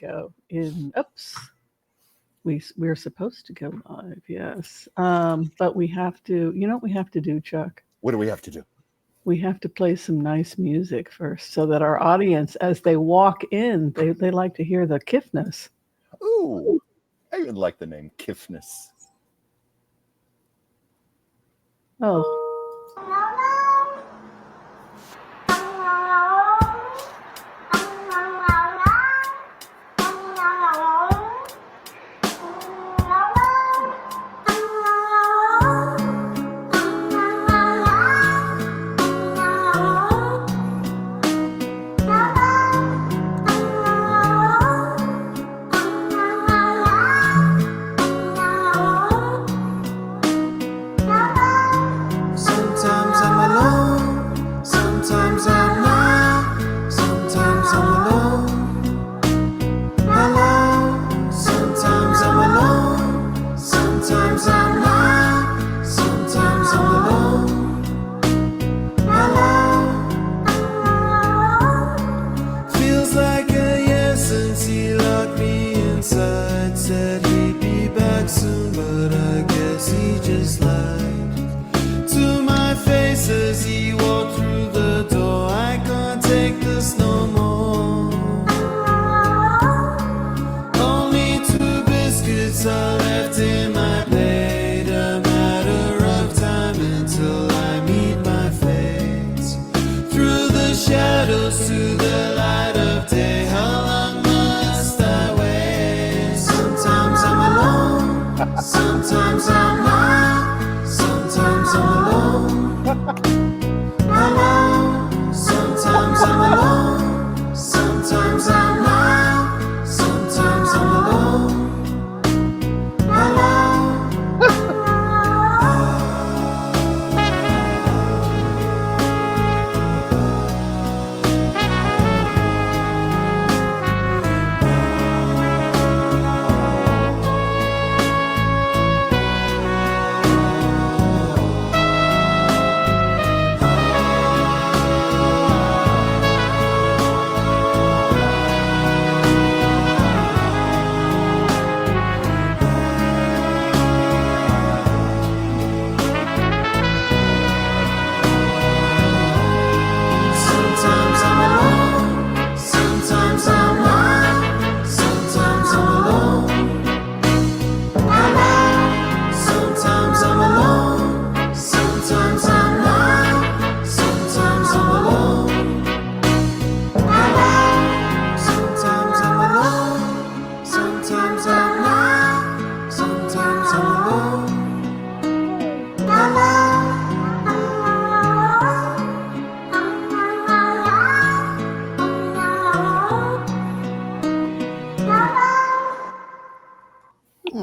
go in. Oops. We're supposed to go live, yes. But we have to, you know what we have to do, Chuck? What do we have to do? We have to play some nice music first so that our audience, as they walk in, they like to hear the kiffness. Ooh, I even like the name Kiffness. Oh. Sometimes I'm not, sometimes I'm alone. Alone. Sometimes I'm alone, sometimes I'm not, sometimes I'm alone.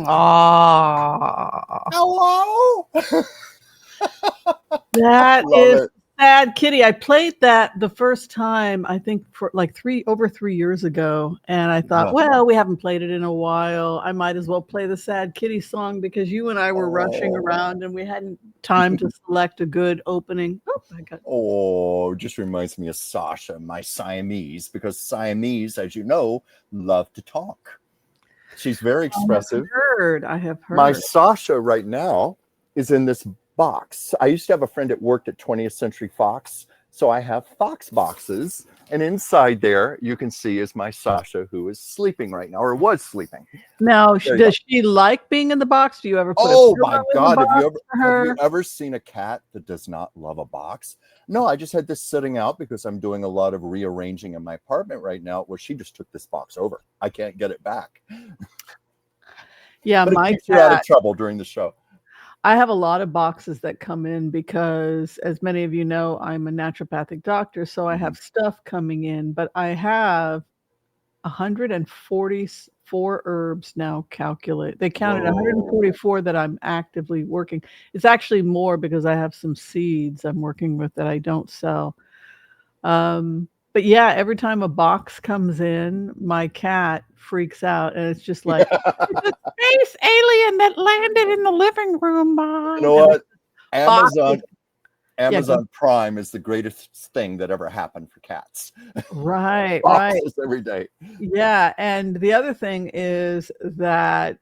Alone. Hello. That Love is it. Sad Kitty. I played that the first time, I think, for like over 3 years ago. And I thought, Yeah. well, we haven't played it in a while. I might as well play the Sad Kitty song because you and I were rushing around and we hadn't time to select a good opening. Oh, just reminds me of Sasha, my Siamese, because Siamese, as you know, love to talk. She's very expressive. I have heard. My Sasha right now is in this box. I used to have a friend that worked at 20th Century Fox, so I have Fox boxes, and inside there you can see is my Sasha, who is sleeping right now, or was sleeping. Now, does she like being in the box? Do you ever put Oh my God, have you ever seen a cat that does not love a box? No, I just had this sitting out because I'm doing a lot of rearranging in my apartment right now, where she just took this box over. I can't get it back. Yeah, but it keeps you out of trouble during the show. I have a lot of boxes that come in because, as many of you know, I'm a naturopathic doctor, so I have stuff coming in, but I have 144 herbs now calculate. They counted 144 that I'm actively working. It's actually more because I have some seeds I'm working with that I don't sell. But yeah, every time a box comes in, my cat freaks out, and it's just like, it's a space alien that landed in the living room, Mom. You know what? Amazon Prime is the greatest thing that ever happened for cats. Right, right. Boxes every day. Yeah, and the other thing is that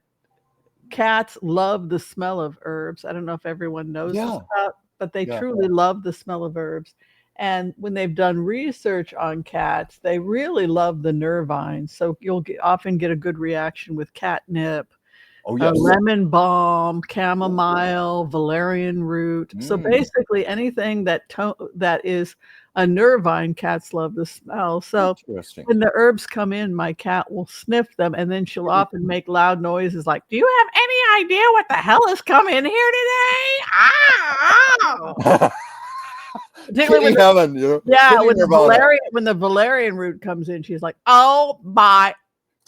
cats love the smell of herbs. I don't know if everyone knows this Yeah, about, but they yeah. truly love the smell of herbs. And when they've done research on cats, they really love the nervine. So you'll often get a good reaction with catnip, Oh, yes. lemon balm, chamomile, valerian root. So basically anything that is a nervine, cats love the smell. So Interesting. when the herbs come in, my cat will sniff them, and then she'll often make loud noises like, "Do you have any idea what the hell has come in here today?" Ah, particularly Kitty heaven, you know. yeah, Kitty Nirvana. when the valerian root comes in, she's like, "Oh my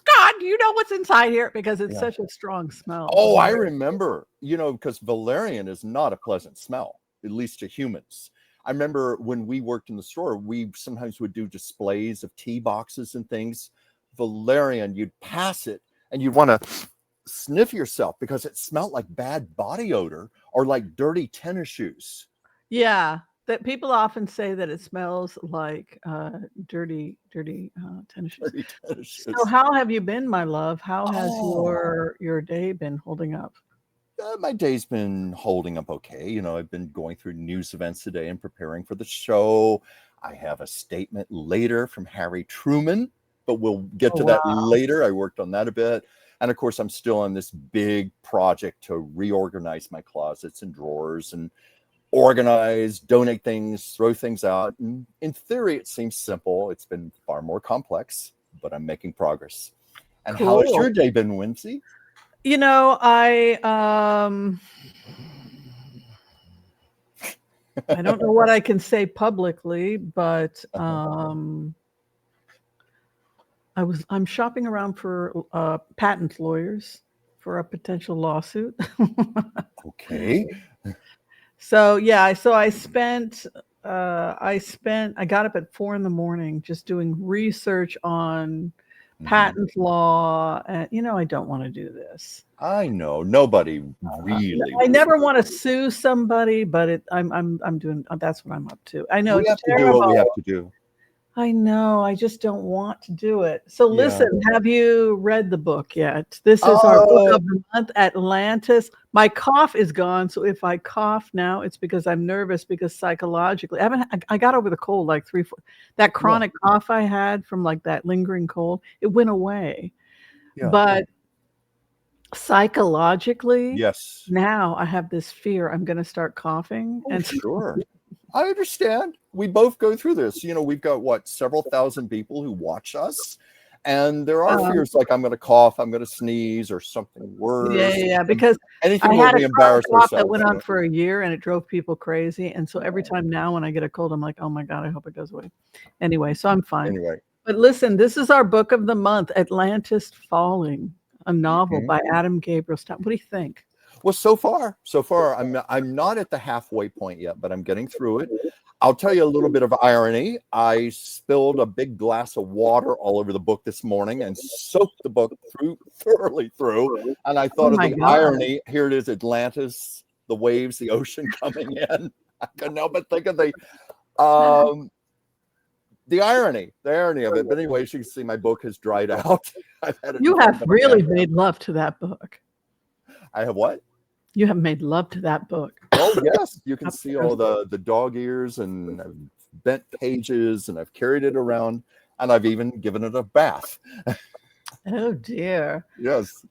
God, do you know what's inside here?" Because it's such a strong smell. Oh, I remember, because valerian is not a pleasant smell, at least to humans. I remember when we worked in the store, we sometimes would do displays of tea boxes and things. Valerian, you'd pass it and you'd want to sniff yourself because it smelled like bad body odor or like dirty tennis shoes. Yeah, that people often say that it smells like dirty tennis shoes. Dirty tennis shoes. So how have you been, my love? How has your day been holding up? My day's been holding up okay. I've been going through news events today and preparing for the show. I have a statement later from Harry Truman, but we'll get to that later. I worked on that a bit. And of course, I'm still on this big project to reorganize my closets and drawers and organize, donate things, throw things out. And in theory, it seems simple. It's been far more complex, but I'm making progress. And how has your day been, Whimsy? I don't know what I can say publicly, but I'm shopping around for patent lawyers for a potential lawsuit. Okay. So yeah, I got up at 4 a.m. just doing research on patent law, and I don't want to do this. I know nobody really. I never want to sue somebody, but I'm doing. That's what I'm up to. I know we have it's to do what we have to do. I know. I just don't want to do it. So listen, have you read the book yet? This is our book of the month, Atlantis. My cough is gone, so if I cough now, it's because I'm nervous. Because psychologically, I got over the cold like 3-4. That chronic cough I had from like that lingering cold, it went away. Yeah. But psychologically, yes, now I have this fear I'm going to start coughing. And sure. I understand. We both go through this. We've got several thousand people who watch us, and there are fears like I'm going to cough, I'm going to sneeze, or something worse. Yeah. Because anything I where had we a embarrass cough ourselves. that went on for a year, and it drove people crazy. And so every time now, when I get a cold, I'm like, oh my God, I hope it goes away. Anyway, so I'm fine. Anyway, but listen, this is our book of the month, Atlantis Falling, a novel by Adam Gabriel. What do you think? Well, so far, I'm not at the halfway point yet, but I'm getting through it. I'll tell you a little bit of irony. I spilled a big glass of water all over the book this morning and soaked the book thoroughly through. And I thought of the irony. Here it is, Atlantis, the waves, the ocean coming in. I couldn't help but think of the irony of it. But anyway, as you can see, my book has dried out. You have really made love to that book. I have what? You have made love to that book. Oh, yes. You can see all the dog ears and bent pages, and I've carried it around, and I've even given it a bath. Oh, dear. Yes.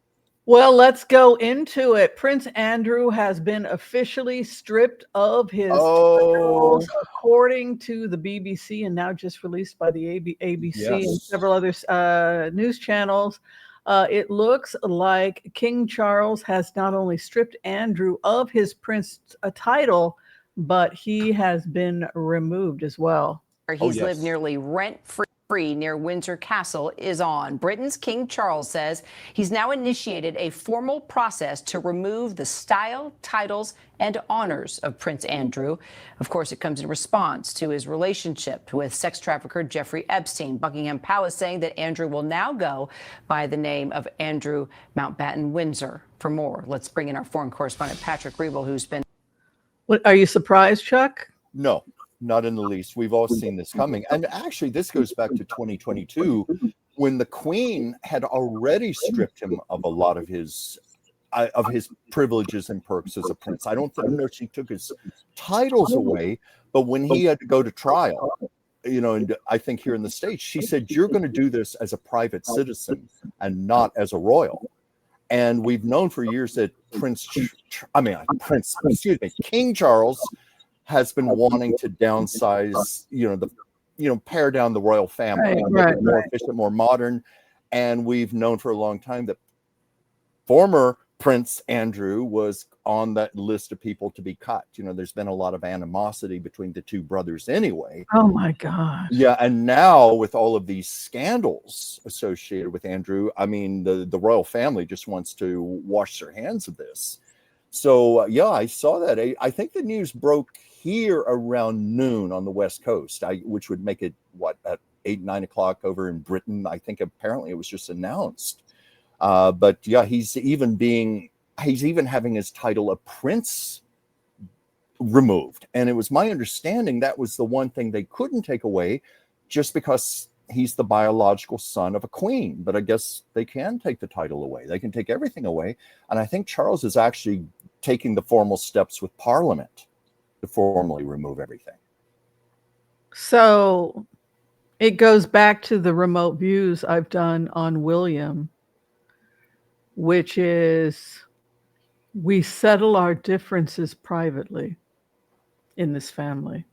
Well, let's go into it. Prince Andrew has been officially stripped of his titles, according to the BBC, and now just released by the ABC and several other news channels. It looks like King Charles has not only stripped Andrew of his prince title, but he has been removed as well. He's lived nearly rent-free near Windsor Castle is on. Britain's King Charles says he's now initiated a formal process to remove the style, titles, and honors of Prince Andrew. Of course, it comes in response to his relationship with sex trafficker Jeffrey Epstein. Buckingham Palace saying that Andrew will now go by the name of Andrew Mountbatten Windsor. For more, let's bring in our foreign correspondent Patrick Rebel, who's been... What, are you surprised, Chuck? No, not in the least. We've all seen this coming. And actually, this goes back to 2022 when the Queen had already stripped him of a lot of his privileges and perks as a prince. I don't know if she took his titles away, but when he had to go to trial, and I think here in the States, she said, you're going to do this as a private citizen and not as a royal. And we've known for years that King Charles has been wanting to downsize, pare down the royal family, make it more efficient, more modern. And we've known for a long time that former Prince Andrew was on that list of people to be cut. There's been a lot of animosity between the two brothers anyway. Oh my God. Yeah, and now with all of these scandals associated with Andrew, I mean, the royal family just wants to wash their hands of this. So yeah, I saw that. I think the news broke here around noon on the West Coast, which would make it at 8-9 o'clock over in Britain. I think apparently it was just announced. But yeah, he's even having his title of prince removed. And it was my understanding that was the one thing they couldn't take away, just because he's the biological son of a queen. But I guess they can take the title away. They can take everything away. And I think Charles is actually taking the formal steps with Parliament to formally remove everything. So it goes back to the remote views I've done on William, which is we settle our differences privately in this family.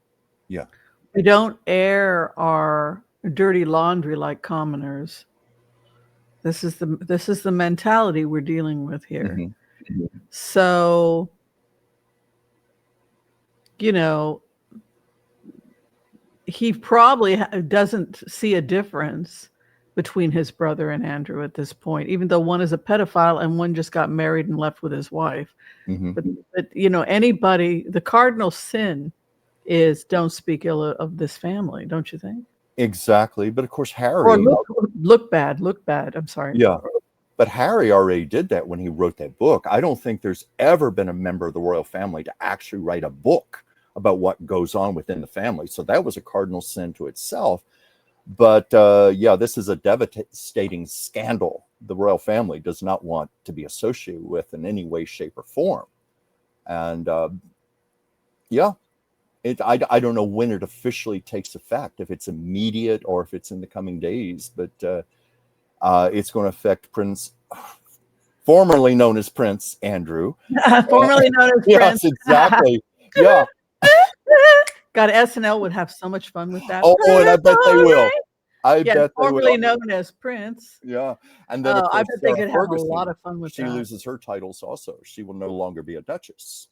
Yeah. We don't air our dirty laundry like commoners. This is the mentality we're dealing with here. Mm-hmm. So, he probably doesn't see a difference between his brother and Andrew at this point, even though one is a pedophile and one just got married and left with his wife. Mm-hmm. But anybody, the cardinal sin is don't speak ill of this family, don't you think? Exactly. But of course, Harry. Or look bad. I'm sorry. Yeah. But Harry already did that when he wrote that book. I don't think there's ever been a member of the royal family to actually write a book about what goes on within the family. So that was a cardinal sin to itself. But yeah, this is a devastating scandal the royal family does not want to be associated with in any way, shape, or form. And yeah, I don't know when it officially takes effect, if it's immediate or if it's in the coming days, but it's going to affect formerly known as Prince Andrew. Formerly known as Prince. Yes, exactly. Yeah. God, SNL would have so much fun with that. Oh, and I bet they will. I bet they will. Formerly known as Prince. Yeah. And then I bet they could have a lot of fun with that. She loses her titles also. She will no longer be a duchess.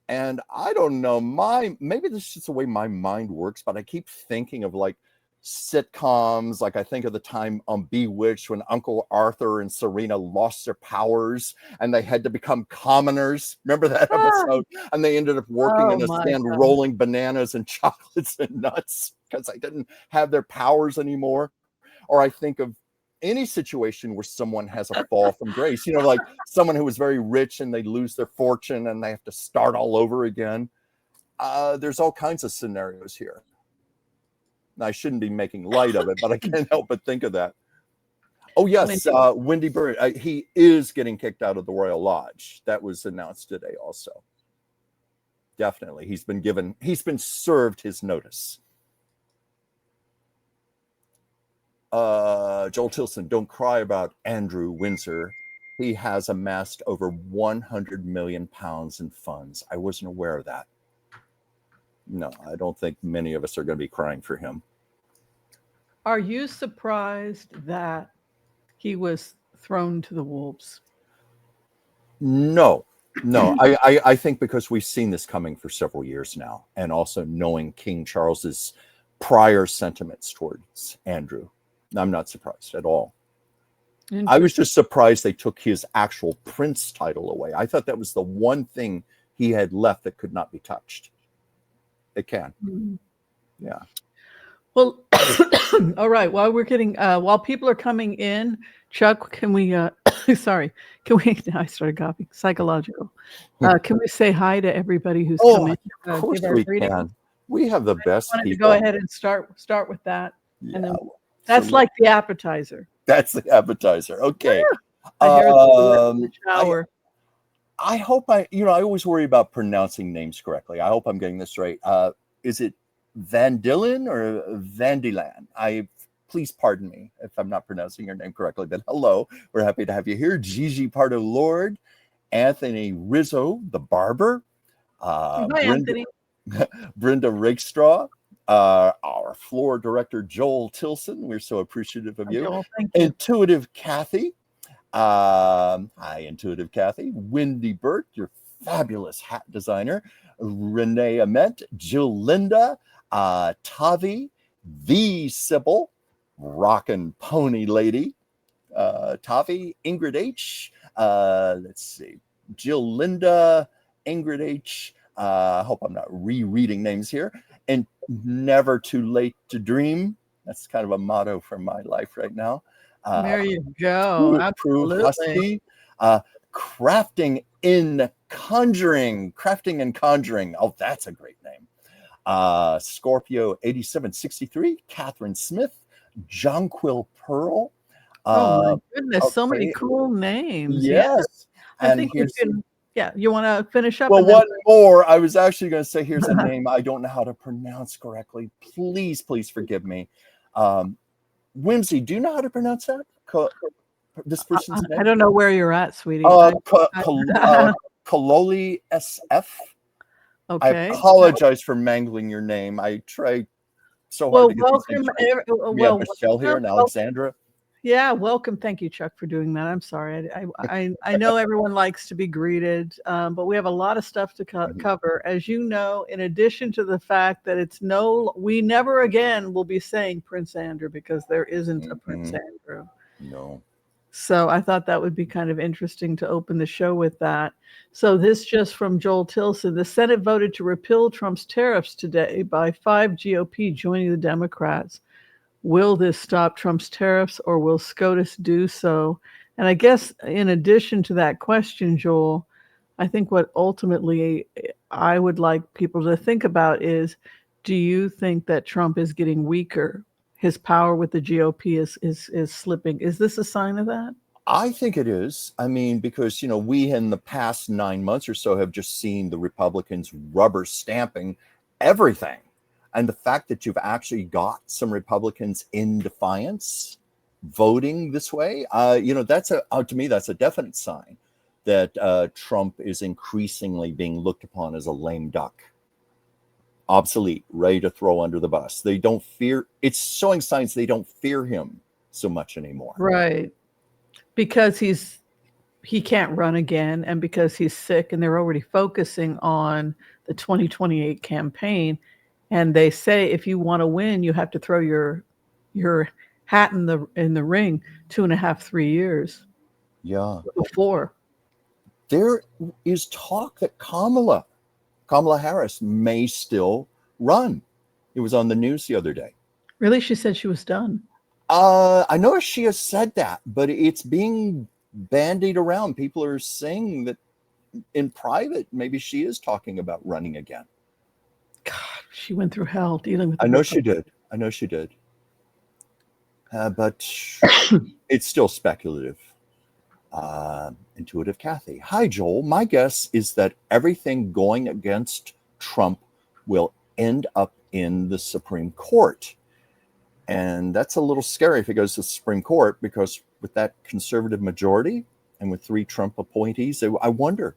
And I don't know, maybe this is just the way my mind works, but I keep thinking of like sitcoms. Like I think of the time on Bewitched when Uncle Arthur and Serena lost their powers and they had to become commoners. Remember that episode? And they ended up working in a stand rolling bananas and chocolates and nuts because they didn't have their powers anymore. Or I think of any situation where someone has a fall from grace, like someone who was very rich and they lose their fortune and they have to start all over again. There's all kinds of scenarios here. Now, I shouldn't be making light of it, but I can't help but think of that. Oh, yes. Wendy Byrne, he is getting kicked out of the Royal Lodge. That was announced today also. Definitely. He's been served his notice. Joel Tilson, don't cry about Andrew Windsor. He has amassed over 100 million pounds in funds. I wasn't aware of that. No, I don't think many of us are going to be crying for him. Are you surprised that he was thrown to the wolves? No. I think because we've seen this coming for several years now, and also knowing King Charles's prior sentiments towards Andrew. I'm not surprised at all. I was just surprised they took his actual prince title away. I thought that was the one thing he had left that could not be touched. It can. Mm-hmm. Yeah. Well, all right. While people are coming in, Chuck, can we, sorry, can we, I started coughing, psychological. Can we say hi to everybody who's come Oh, in? of course Give our we greetings. can. We have the best Wanted to people. go ahead and start with that. And Yeah, then that's like the appetizer. that's the appetizer. Okay. I hear the Um, shower. I hope I always worry about pronouncing names correctly. I hope I'm getting this right. Is it Van Dillen or Van Dilan? Please pardon me if I'm not pronouncing your name correctly, but hello. We're happy to have you here. Gigi Pardo Lord, Anthony Rizzo, the barber, Hi, Brenda, Anthony. Brenda Rakestraw, our floor director, Joel Tilson. We're so appreciative of you. Joel, thank you. Intuitive Kathy. Hi, Intuitive Kathy. Wendy Burt, your fabulous hat designer. Renee Ament, Jill Linda, Tavi, the Sybil, Rockin' Pony Lady, Tavi, Ingrid H. Let's see, Jill Linda, Ingrid H. I hope I'm not rereading names here. And Never Too Late to Dream. That's kind of a motto for my life right now. There you go. Prove Husky. Crafting and Conjuring. Oh, that's a great name. Scorpio 8763, Catherine Smith, Jonquil Pearl. Oh my goodness, so many okay. cool names. Yes. I think you can, you want to finish up? Well, one more. I was actually going to say, here's a name I don't know how to pronounce correctly. Please forgive me. Whimsy, do you know how to pronounce that? This person's name? I don't know where you're at, sweetie. Kaloli SF. Okay. I apologize for mangling your name. I tried so hard to get these names right. We have Michelle here and Alexandra. Yeah, welcome. Thank you, Chuck, for doing that. I'm sorry. I know everyone likes to be greeted, but we have a lot of stuff to cover. As you know, in addition to the fact that we never again will be saying Prince Andrew because there isn't a Prince Andrew. No. So I thought that would be kind of interesting to open the show with that. So this just from Joel Tilson. The Senate voted to repeal Trump's tariffs today by 5 GOP joining the Democrats. Will this stop Trump's tariffs or will SCOTUS do so? And I guess in addition to that question, Joel, I think what ultimately I would like people to think about is, do you think that Trump is getting weaker? His power with the GOP is slipping. Is this a sign of that? I think it is. I mean, because, we in the past 9 months or so have just seen the Republicans rubber stamping everything. And the fact that you've actually got some Republicans in defiance voting this way, that's to me, that's a definite sign that Trump is increasingly being looked upon as a lame duck. Obsolete, ready to throw under the bus. They don't fear. It's showing signs they don't fear him so much anymore. Right. Because he can't run again, and because he's sick, and they're already focusing on the 2028 campaign. And they say if you want to win, you have to throw your hat in the ring 2.5, 3 years. Yeah. Before. There is talk that Kamala Harris may still run. It was on the news the other day. Really? She said she was done. I know she has said that, but it's being bandied around. People are saying that in private, maybe she is talking about running again. God, she went through hell dealing with. I know she did. But it's still speculative. Intuitive Kathy. Hi, Joel. My guess is that everything going against Trump will end up in the Supreme Court. And that's a little scary if it goes to the Supreme Court, because with that conservative majority and with 3 Trump appointees, I wonder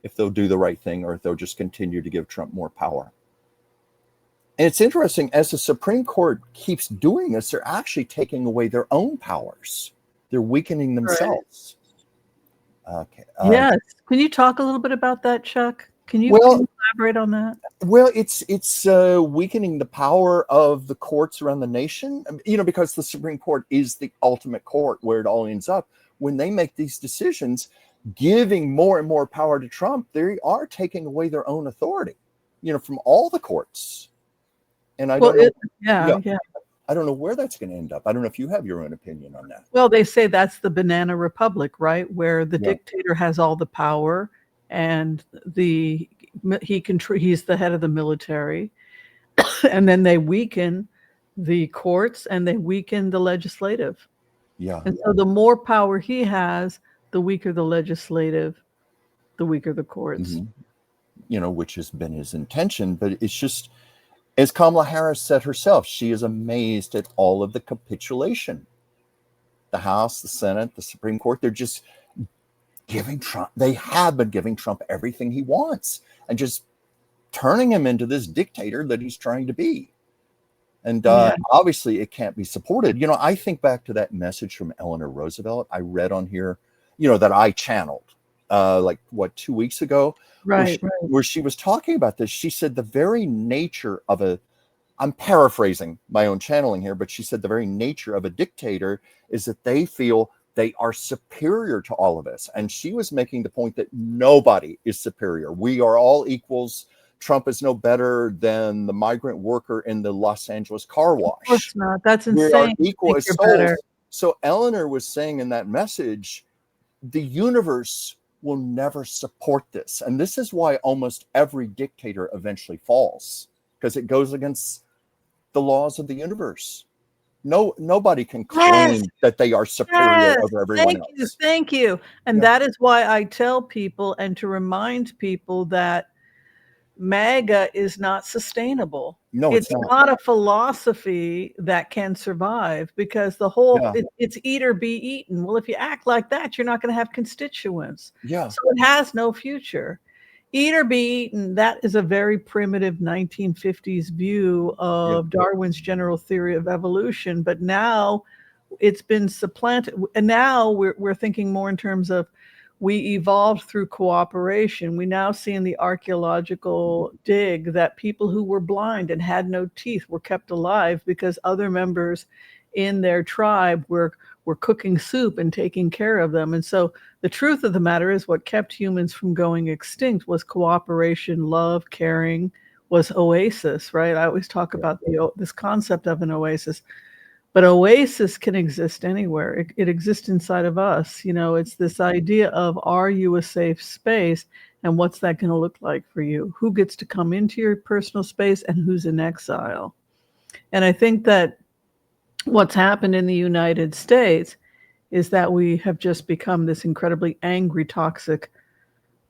if they'll do the right thing or if they'll just continue to give Trump more power. And it's interesting, as the Supreme Court keeps doing this, they're actually taking away their own powers. They're weakening themselves. Right. Okay. Yes. Can you talk a little bit about that, Chuck? Can you elaborate on that? Well, it's weakening the power of the courts around the nation, because the Supreme Court is the ultimate court where it all ends up. When they make these decisions, giving more and more power to Trump, they are taking away their own authority, from all the courts. And I don't know. Yeah. I don't know where that's going to end up. I don't know if you have your own opinion on that. Well, they say that's the banana republic, right? Where the Yeah. dictator has all the power and he's the head of the military, and then they weaken the courts and they weaken the legislative. Yeah. And so the more power he has, the weaker the legislative, the weaker the courts. Mhm. You know, which has been his intention, but it's just, as Kamala Harris said herself, she is amazed at all of the capitulation. The House, the Senate, the Supreme Court, they're just giving Trump, they have been giving Trump everything he wants and just turning him into this dictator that he's trying to be. And obviously it can't be supported. You know, I think back to that message from Eleanor Roosevelt I read on here, you know, that I channeled like 2 weeks ago, where she was talking about this. She said the very nature of I'm paraphrasing my own channeling here, but she said the very nature of a dictator is that they feel they are superior to all of us. And she was making the point that nobody is superior. We are all equals. Trump is no better than the migrant worker in the Los Angeles car wash. Of course not. That's insane. We are equal as souls. Better. So Eleanor was saying in that message, the universe will never support this. And this is why almost every dictator eventually falls, because it goes against the laws of the universe. Nobody can claim that they are superior over everyone else. Thank you. And that is why I tell people and to remind people that MAGA is not sustainable. No, it's not a philosophy that can survive, because the whole it's eat or be eaten. Well, if you act like that, you're not going to have constituents. Yeah. So it has no future. Eat or be eaten, that is a very primitive 1950s view of Darwin's general theory of evolution. But now it's been supplanted. And now we're thinking more in terms of we evolved through cooperation. We now see in the archaeological dig that people who were blind and had no teeth were kept alive because other members in their tribe were cooking soup and taking care of them. And so the truth of the matter is what kept humans from going extinct was cooperation, love, caring, was oasis, right? I always talk about this concept of an oasis. But oasis can exist anywhere. It exists inside of us. You know, it's this idea of, are you a safe space? And what's that going to look like for you? Who gets to come into your personal space and who's in exile? And I think that what's happened in the United States is that we have just become this incredibly angry, toxic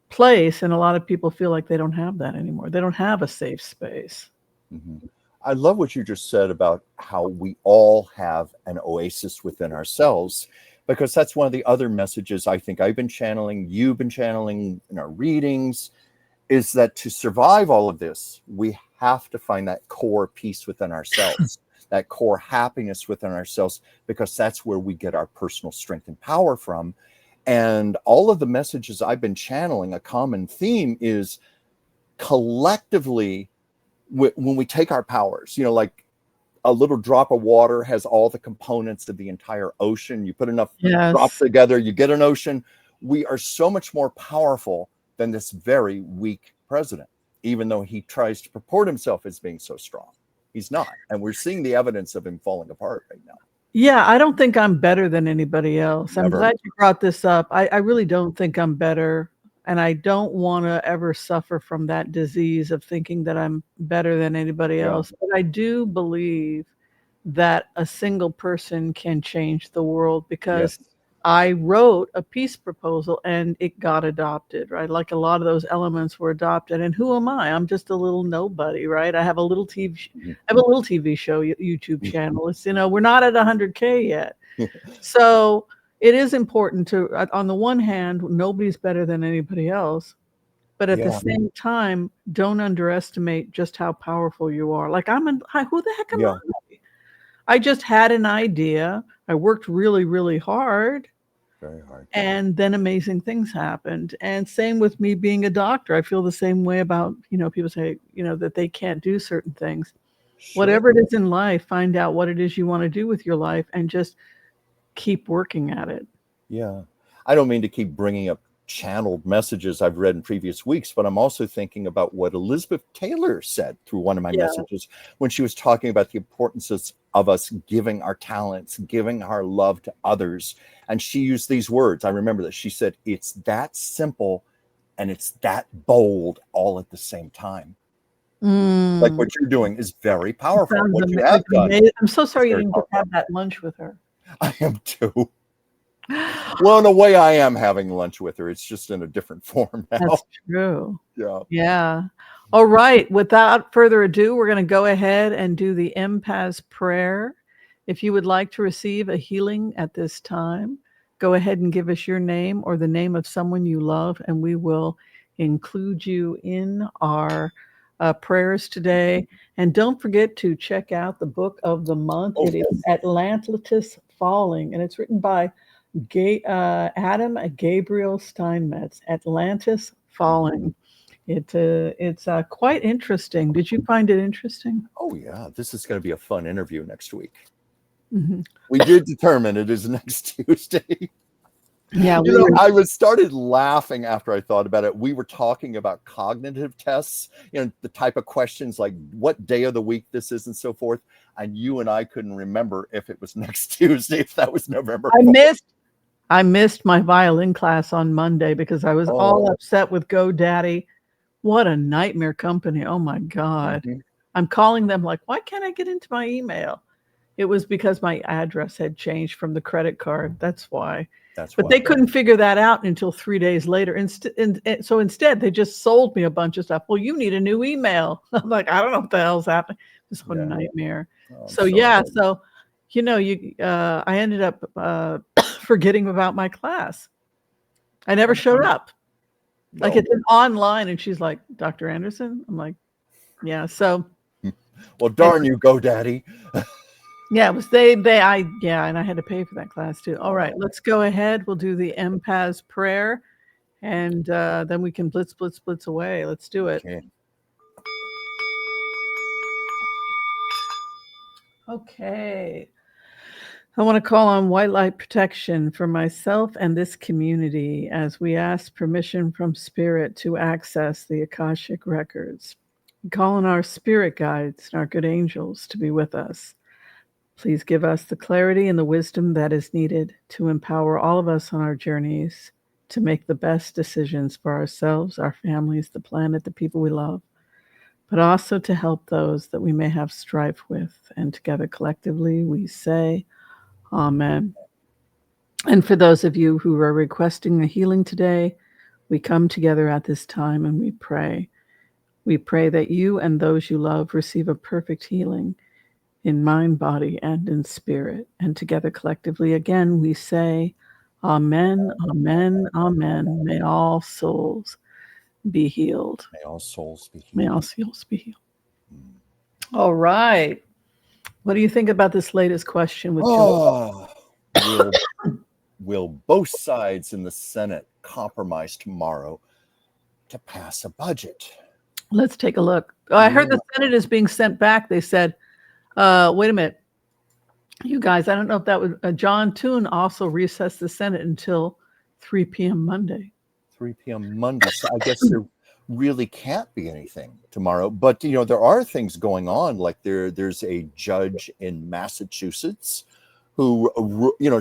place. And a lot of people feel like they don't have that anymore. They don't have a safe space. Mm-hmm. I love what you just said about how we all have an oasis within ourselves, because that's one of the other messages I think I've been channeling, you've been channeling in our readings, is that to survive all of this, we have to find that core peace within ourselves, that core happiness within ourselves, because that's where we get our personal strength and power from. And all of the messages I've been channeling, a common theme is collectively, when we take our powers, you know, like a little drop of water has all the components of the entire ocean. You put enough drops together, you get an ocean. We are so much more powerful than this very weak president, even though he tries to purport himself as being so strong. He's not. And we're seeing the evidence of him falling apart right now. Yeah, I don't think I'm better than anybody else. I'm glad you brought this up. I really don't think I'm better. And I don't want to ever suffer from that disease of thinking that I'm better than anybody else. But I do believe that a single person can change the world, because I wrote a peace proposal and it got adopted, right? Like a lot of those elements were adopted. And who am I? I'm just a little nobody, right? I have a little TV show, YouTube channel. It's, you know, we're not at 100K yet. So it is important to, on the one hand, nobody's better than anybody else. But at the same time, don't underestimate just how powerful you are. Like who the heck am I? I just had an idea. I worked really, really hard. Very hard. And then amazing things happened. And same with me being a doctor. I feel the same way about, you know, people say, you know, that they can't do certain things. Whatever it is in life, find out what it is you want to do with your life and just keep working at it. Yeah. I don't mean to keep bringing up channeled messages I've read in previous weeks, but I'm also thinking about what Elizabeth Taylor said through one of my messages when she was talking about the importance of us giving our talents, giving our love to others. And she used these words. I remember that she said, it's that simple and it's that bold all at the same time. Like what you're doing is very powerful. Sounds What you ama- have like done amazing. I'm so is sorry you very didn't get to powerful. have that lunch with her. I am too. Well, in a way, I am having lunch with her. It's just in a different form now. That's true. Yeah. Yeah. All right. Without further ado, we're going to go ahead and do the empath prayer. If you would like to receive a healing at this time, go ahead and give us your name or the name of someone you love, and we will include you in our prayers today. And don't forget to check out the book of the month. Oh, It is Atlantis Falling, and it's written by Adam Gabriel Steinmetz. Atlantis Falling. It's quite interesting. Did you find it interesting? Oh, yeah. This is going to be a fun interview next week. Mm-hmm. We did determine it is next Tuesday. Yeah, I started laughing after I thought about it. We were talking about cognitive tests, the type of questions like what day of the week this is and so forth. And you and I couldn't remember if it was next Tuesday, if that was November 4th. I missed my violin class on Monday because I was all upset with GoDaddy. What a nightmare company. Oh my God. Mm-hmm. I'm calling them like, why can't I get into my email? It was because my address had changed from the credit card. That's why. But they couldn't figure that out until 3 days later. So instead, they just sold me a bunch of stuff. Well, you need a new email. I'm like, I don't know what the hell's happening. This is a nightmare. So I ended up forgetting about my class. I never showed up. No. Like it's online, and she's like, Dr. Anderson? I'm like, yeah. So, well, darn you, GoDaddy. Yeah, it was and I had to pay for that class too. All right, let's go ahead. We'll do the empath prayer, and then we can blitz away. Let's do it. Okay. I want to call on white light protection for myself and this community as we ask permission from Spirit to access the Akashic records. We call on our spirit guides and our good angels to be with us. Please give us the clarity and the wisdom that is needed to empower all of us on our journeys to make the best decisions for ourselves, our families, the planet, the people we love, but also to help those that we may have strife with. And together collectively, we say, Amen. And for those of you who are requesting a healing today, we come together at this time and we pray. We pray that you and those you love receive a perfect healing in mind, body, and in spirit. And together collectively, again, we say, Amen, Amen, Amen. May all souls be healed. May all souls be healed. May all souls be healed. All right. What do you think about this latest question with Joe? Will both sides in the Senate compromise tomorrow to pass a budget? Let's take a look. Oh, I heard the Senate is being sent back. They said, wait a minute. You guys, I don't know if that was John Toon also recessed the Senate until 3 p.m. Monday. 3 p.m. Monday. So I guess there really can't be anything tomorrow. But, there are things going on. Like there's a judge in Massachusetts who,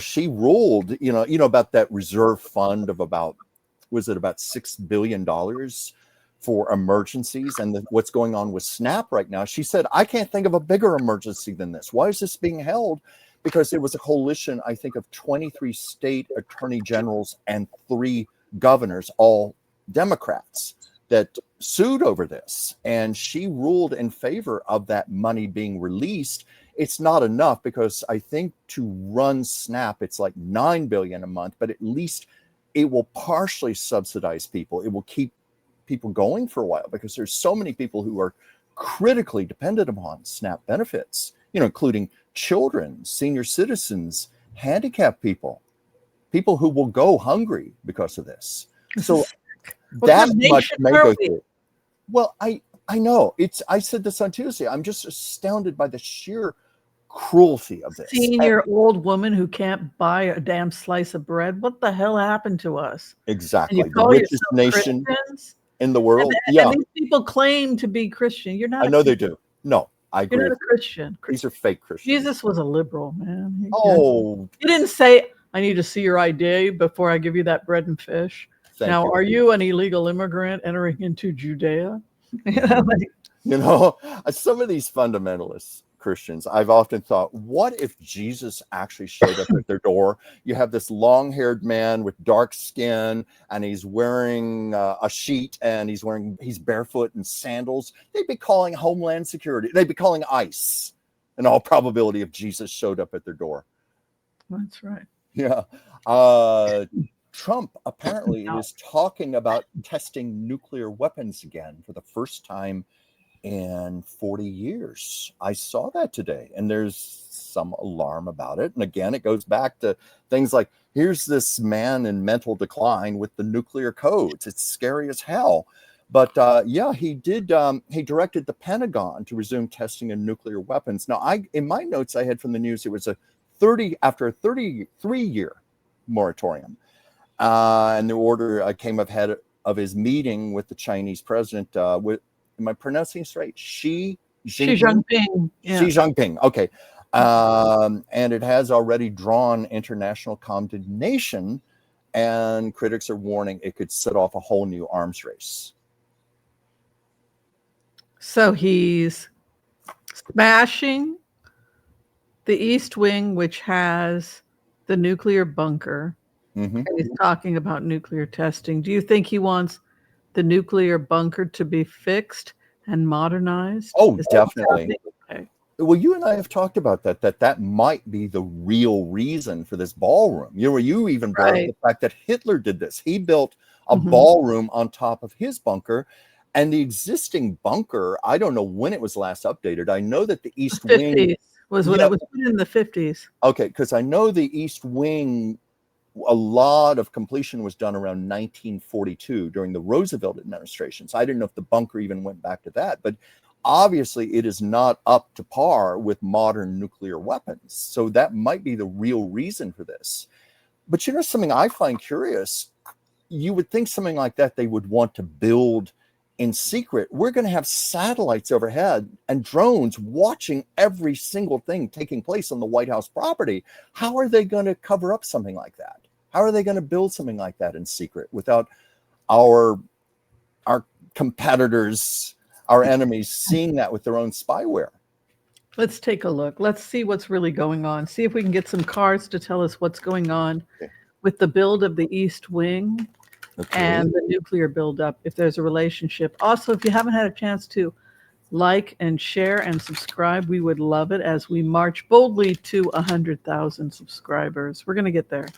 she ruled, about that reserve fund of about $6 billion for emergencies and what's going on with SNAP right now. She said, I can't think of a bigger emergency than this. Why is this being held? Because there was a coalition, I think, of 23 state attorney generals and 3 governors, all Democrats, that sued over this. And she ruled in favor of that money being released. It's not enough because I think to run SNAP, it's like $9 billion a month, but at least it will partially subsidize people. It will keep people going for a while because there's so many people who are critically dependent upon SNAP benefits, including children, senior citizens, handicapped people who will go hungry because of this. So that much may go through. Well, I know I said this on Tuesday. I'm just astounded by the sheer cruelty of this. Senior old woman who can't buy a damn slice of bread. What the hell happened to us? Exactly. The richest nation in the world. And these people claim to be Christian. You're not. I know they do. No, I agree. You're not a Christian. These are fake Christians. Jesus was a liberal, man. He didn't say, I need to see your ID before I give you that bread and fish. Thank Now, you. are you an illegal immigrant entering into Judea? Some of these fundamentalist Christians, I've often thought, what if Jesus actually showed up at their door? You have this long-haired man with dark skin, and he's wearing a sheet, and he's barefoot and sandals. They'd be calling Homeland Security. They'd be calling ICE, in all probability, if Jesus showed up at their door. That's right. Yeah. Trump apparently is talking about testing nuclear weapons again for the first time in 40 years. I saw that today, and there's some alarm about it. And again, it goes back to things like, here's this man in mental decline with the nuclear codes. It's scary as hell. But yeah, he did. He directed the Pentagon to resume testing of nuclear weapons. Now, in my notes I had from the news, it was after a 33-year moratorium. And the order came ahead of his meeting with the Chinese president. Am I pronouncing this right? Xi Jinping. Yeah. Xi Jinping. Okay. And it has already drawn international condemnation, and critics are warning it could set off a whole new arms race. So he's smashing the East Wing, which has the nuclear bunker. Mm-hmm. And he's talking about nuclear testing. Do you think he wants the nuclear bunker to be fixed and modernized? Oh, definitely. Okay. Well, you and I have talked about that might be the real reason for this ballroom. You even brought up the fact that Hitler did this. He built a ballroom on top of his bunker, and the existing bunker, I don't know when it was last updated. I know that the East Wing was when it was put in the 50s. Okay, because I know the East Wing, a lot of completion was done around 1942 during the Roosevelt administration. So I didn't know if the bunker even went back to that. But obviously, it is not up to par with modern nuclear weapons. So that might be the real reason for this. But something I find curious, you would think something like that they would want to build in secret. We're going to have satellites overhead and drones watching every single thing taking place on the White House property. How are they going to cover up something like that? How are they going to build something like that in secret without our competitors, our enemies, seeing that with their own spyware? Let's take a look. Let's see what's really going on. See if we can get some cards to tell us what's going on with the build of the East Wing and the nuclear buildup, if there's a relationship. Also, if you haven't had a chance to like and share and subscribe, we would love it as we march boldly to 100,000 subscribers. We're going to get there.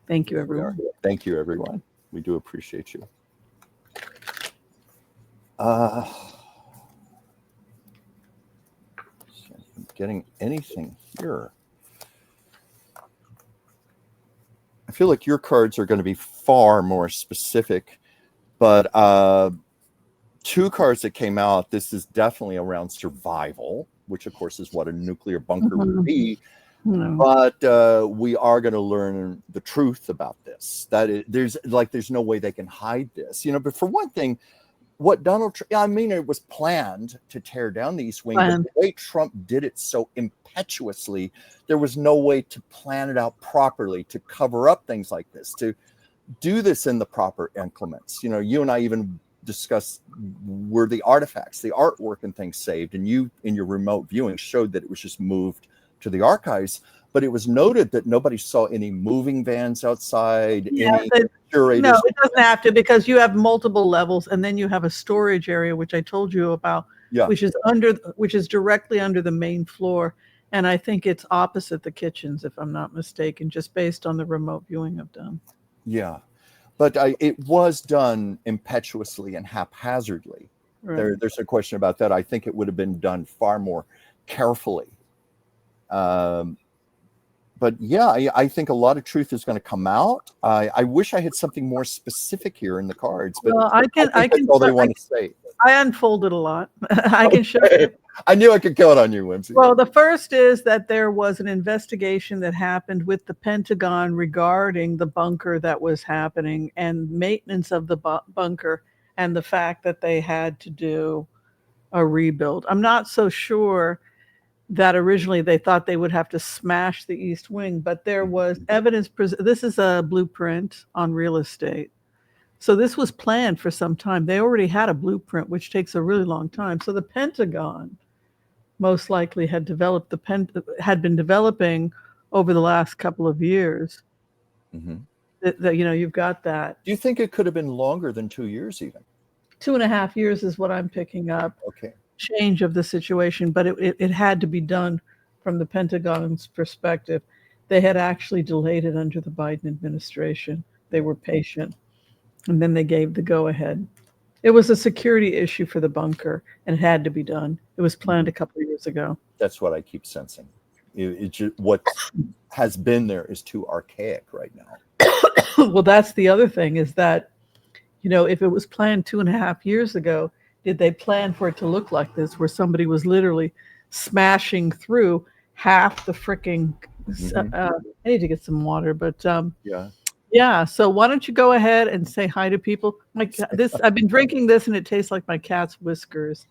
Thank you, everyone. Thank you, everyone. We do appreciate you. Getting anything here. I feel like your cards are going to be far more specific, but two cards that came out, this is definitely around survival, which of course is what a nuclear bunker would be. But we are going to learn the truth about this. There's no way they can hide this, But for one thing, what Donald Trump, it was planned to tear down the East Wing, but the way Trump did it so impetuously, there was no way to plan it out properly, to cover up things like this, to do this in the proper increments. You and I even discussed, were the artifacts, the artwork and things saved, and you in your remote viewing showed that it was just moved to the archives, but it was noted that nobody saw any moving vans outside. No, it doesn't have to, because you have multiple levels, and then you have a storage area, which I told you about, which is directly under the main floor, and I think it's opposite the kitchens, if I'm not mistaken, just based on the remote viewing I've done. Yeah, but it was done impetuously and haphazardly. Right. There's no question about that. I think it would have been done far more carefully. But yeah, I think a lot of truth is going to come out. I wish I had something more specific here in the cards, but I can that's all they want to say. I unfolded a lot. I can show you. I knew I could count on you, Whimsy. Well, the first is that there was an investigation that happened with the Pentagon regarding the bunker that was happening and maintenance of the bunker, and the fact that they had to do a rebuild. I'm not so sure that originally they thought they would have to smash the East Wing, but there was evidence. This is a blueprint on real estate. So this was planned for some time. They already had a blueprint, which takes a really long time. So the Pentagon most likely had been developing over the last couple of years. Mm-hmm. That you've got that. Do you think it could have been longer than 2 years even? 2.5 years is what I'm picking up. Okay. Change of the situation, but it had to be done from the Pentagon's perspective. They had actually delayed it under the Biden administration. They were patient, and then they gave the go-ahead. It was a security issue for the bunker, and it had to be done. It was planned a couple of years ago. That's what I keep sensing. What has been there is too archaic right now. Well, that's the other thing, is that, if it was planned 2.5 years ago, did they plan for it to look like this, where somebody was literally smashing through half the freaking? I need to get some water, but yeah. So why don't you go ahead and say hi to people? I've been drinking this, and it tastes like my cat's whiskers.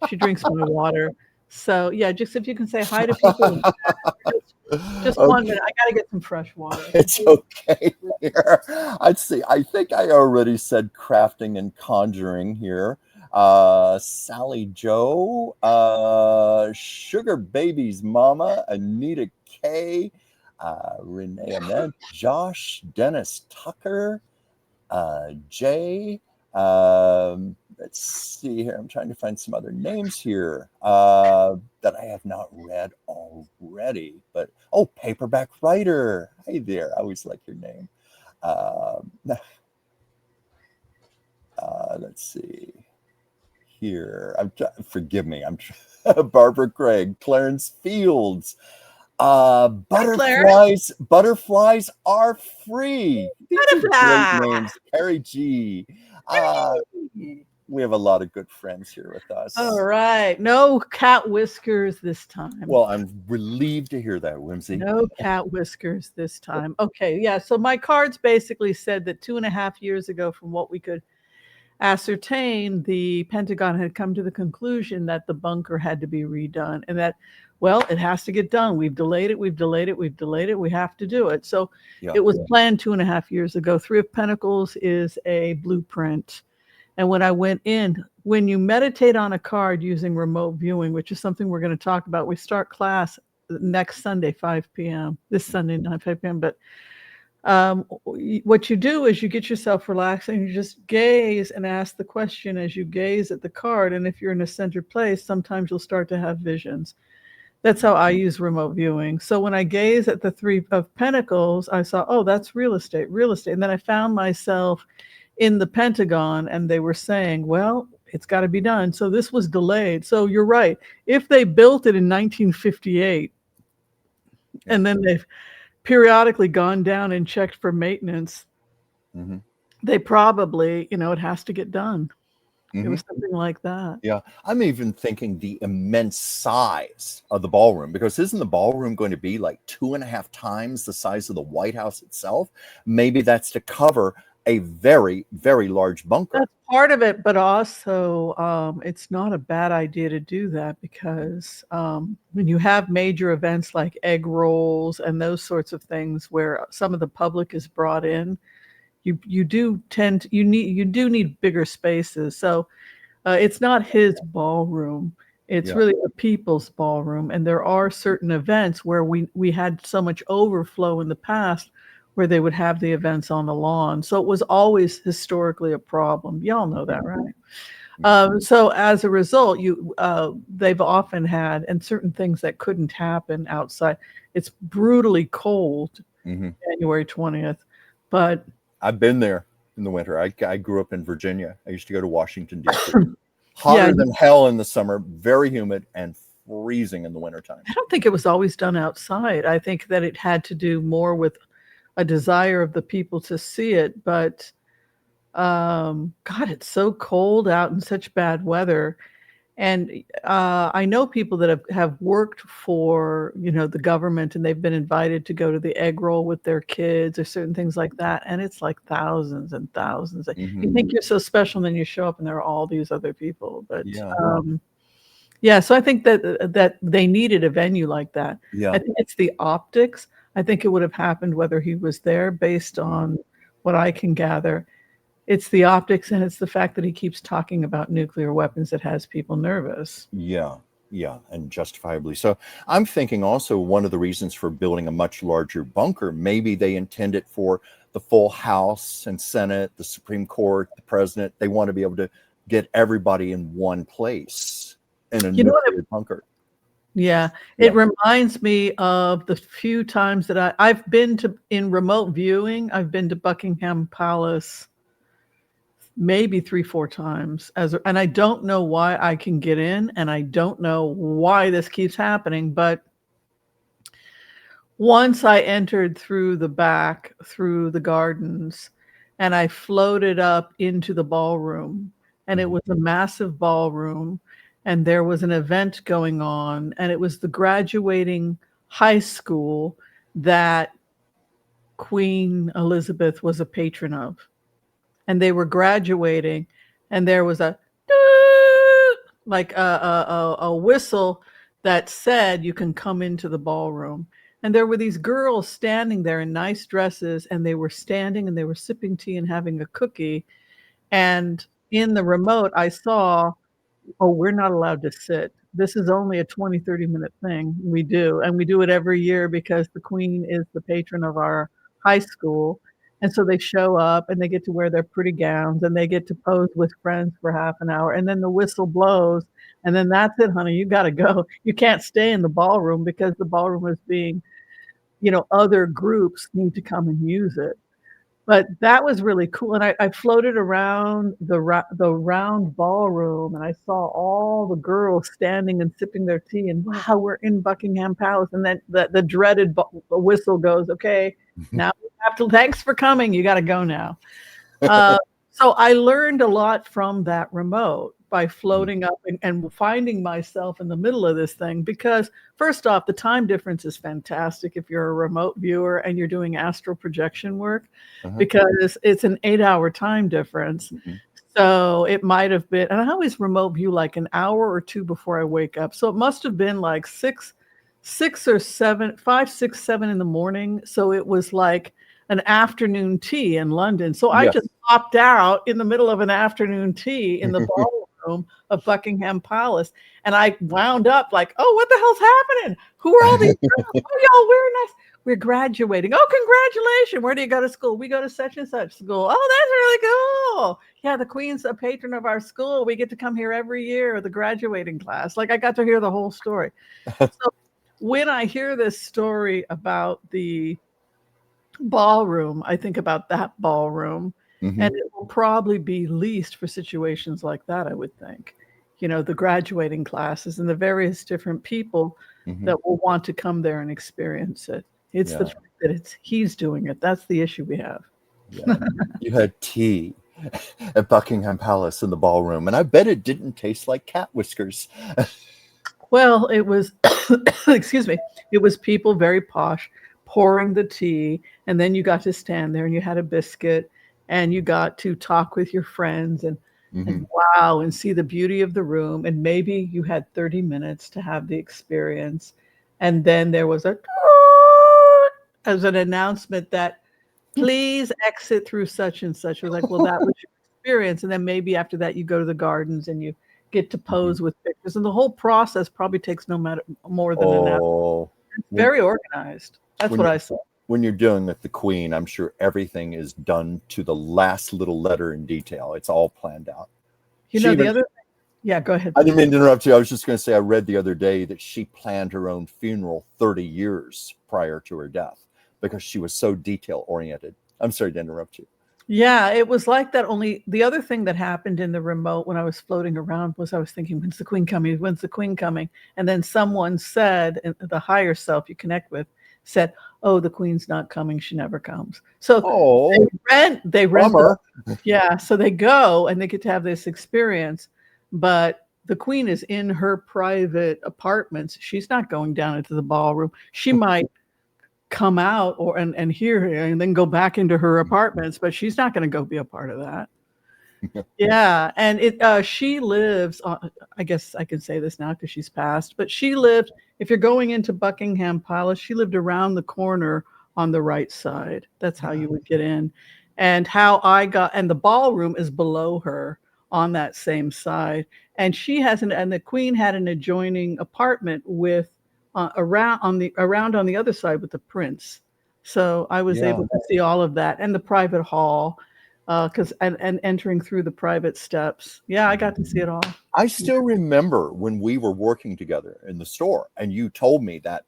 She drinks my water. So yeah, just if you can say hi to people. Just okay. 1 minute. I got to get some fresh water. It's okay here. I'd see. I think I already said crafting and conjuring here. Sally Joe, Sugar Baby's mama, Anita K, Renee Annette, Josh, Dennis Tucker, Jay. Let's see here. I'm trying to find some other names here that I have not read already. But Paperback Writer. Hey there. I always like your name. Let's see here. Forgive me. Barbara Craig, Clarence Fields. Butterflies are free. These are great names. Carrie G. We have a lot of good friends here with us. All right. No cat whiskers this time. Well, I'm relieved to hear that, Whimsy. No cat whiskers this time. Okay. Yeah. So my cards basically said that 2.5 years ago, from what we could ascertain, the Pentagon had come to the conclusion that the bunker had to be redone, and that, well, it has to get done. We've delayed it. We have to do it. So it was planned 2.5 years ago. Three of Pentacles is a blueprint. And when I went in, when you meditate on a card using remote viewing, which is something we're going to talk about, we start class next Sunday, 5 p.m. This Sunday, not 5 p.m. But what you do is you get yourself relaxed, and you just gaze and ask the question as you gaze at the card. And if you're in a centered place, sometimes you'll start to have visions. That's how I use remote viewing. So when I gaze at the Three of Pentacles, I saw, that's real estate. And then I found myself in the Pentagon, and they were saying, well, it's got to be done. So this was delayed. So you're right. If they built it in 1958, and then they've periodically gone down and checked for maintenance, they probably, it has to get done. It was something like that. Yeah. I'm even thinking the immense size of the ballroom, because isn't the ballroom going to be like 2.5 times the size of the White House itself? Maybe that's to cover a very, very large bunker. That's part of it, but also it's not a bad idea to do that, because when you have major events like egg rolls and those sorts of things where some of the public is brought in, you do need bigger spaces. So it's not his ballroom. It's really the people's ballroom. And there are certain events where we had so much overflow in the past where they would have the events on the lawn. So it was always historically a problem. Y'all know that, right? So as a result, they've often had, and certain things that couldn't happen outside. It's brutally cold, January 20th, but I've been there in the winter. I grew up in Virginia. I used to go to Washington, D.C. Hotter than hell in the summer, very humid, and freezing in the wintertime. I don't think it was always done outside. I think that it had to do more with a desire of the people to see it. But God, it's so cold out in such bad weather. And I know people that have worked for, the government, and they've been invited to go to the egg roll with their kids or certain things like that. And it's like thousands and thousands. You think you're so special, and then you show up and there are all these other people. But Yeah. yeah, so I think that they needed a venue like that. Yeah. I think it's the optics. I think it would have happened whether he was there, based on what I can gather. It's the optics, and it's the fact that he keeps talking about nuclear weapons that has people nervous. Yeah, and justifiably so. I'm thinking also one of the reasons for building a much larger bunker, maybe they intend it for the full House and Senate, the Supreme Court, the president. They want to be able to get everybody in one place in a nuclear bunker. Yeah, it reminds me of the few times that I've been in remote viewing. I've been to Buckingham Palace maybe 3-4 times, and I don't know why I can get in, and I don't know why this keeps happening, but once I entered through the back, through the gardens, and I floated up into the ballroom, and it was a massive ballroom, and there was an event going on, and it was the graduating high school that Queen Elizabeth was a patron of. And they were graduating, and there was a like a whistle that said you can come into the ballroom. And there were these girls standing there in nice dresses, and they were standing and they were sipping tea and having a cookie. And in the remote, I saw, oh, we're not allowed to sit. This is only a 20-30 minute thing we do. And we do it every year because the Queen is the patron of our high school. And so they show up and they get to wear their pretty gowns and they get to pose with friends for half an hour. And then the whistle blows. And then that's it, honey. You got to go. You can't stay in the ballroom because the ballroom is being, other groups need to come and use it. But that was really cool. And I floated around the round ballroom, and I saw all the girls standing and sipping their tea. And wow, we're in Buckingham Palace. And then the dreaded whistle goes, okay, now we have to, thanks for coming. You got to go now. So I learned a lot from that remote by floating up and finding myself in the middle of this thing, because first off, the time difference is fantastic if you're a remote viewer and you're doing astral projection work, because it's an 8-hour time difference. So it might have been, and I always remote view like an hour or two before I wake up. So it must have been like 5, 6, 7 in the morning. So it was like an afternoon tea in London. So I just popped out in the middle of an afternoon tea in the ballroom of Buckingham Palace. And I wound up like, oh, what the hell's happening? Who are all these girls? Oh, y'all, we're nice. We're graduating. Oh, congratulations. Where do you go to school? We go to such and such school. Oh, that's really cool. Yeah, the Queen's a patron of our school. We get to come here every year, the graduating class. Like, I got to hear the whole story. So when I hear this story about the ballroom, I think about that ballroom, and it will probably be leased for situations like that, I would think. The graduating classes and the various different people that will want to come there and experience it. It's the fact that he's doing it. That's the issue we have. You had tea at Buckingham Palace in the ballroom, and I bet it didn't taste like cat whiskers. Well, it was, excuse me, it was people very posh pouring the tea, and then you got to stand there and you had a biscuit and you got to talk with your friends and wow, and see the beauty of the room. And maybe you had 30 minutes to have the experience. And then there was as an announcement that please exit through such and such. We're like, well, that was your experience. And then maybe after that, you go to the gardens and you get to pose with pictures. And the whole process probably takes no matter more than an hour. It's very organized. That's what I saw. When you're dealing with the Queen, I'm sure everything is done to the last little letter in detail. It's all planned out. The other thing, yeah, go ahead. I didn't mean to interrupt you. I was just going to say, I read the other day that she planned her own funeral 30 years prior to her death because she was so detail oriented. I'm sorry to interrupt you. Yeah, it was like that. Only the other thing that happened in the remote when I was floating around was I was thinking, when's the Queen coming? When's the Queen coming? And then someone said, the higher self you connect with, said, oh, the Queen's not coming. She never comes. So they rent. Yeah. So they go and they get to have this experience, but the queen is in her private apartments. She's not going down into the ballroom. She might come out and hear her and then go back into her apartments, but she's not going to go be a part of that. Yeah, and she lives on, I guess I can say this now because she's passed, but she lived, if you're going into Buckingham Palace, she lived around the corner on the right side. That's how you would get in. And and the ballroom is below her on that same side. And and the queen had an adjoining apartment with around on the other side with the prince. So I was able to see all of that and the private hall. And entering through the private steps. Yeah, I got to see it all. I still remember when we were working together in the store and you told me that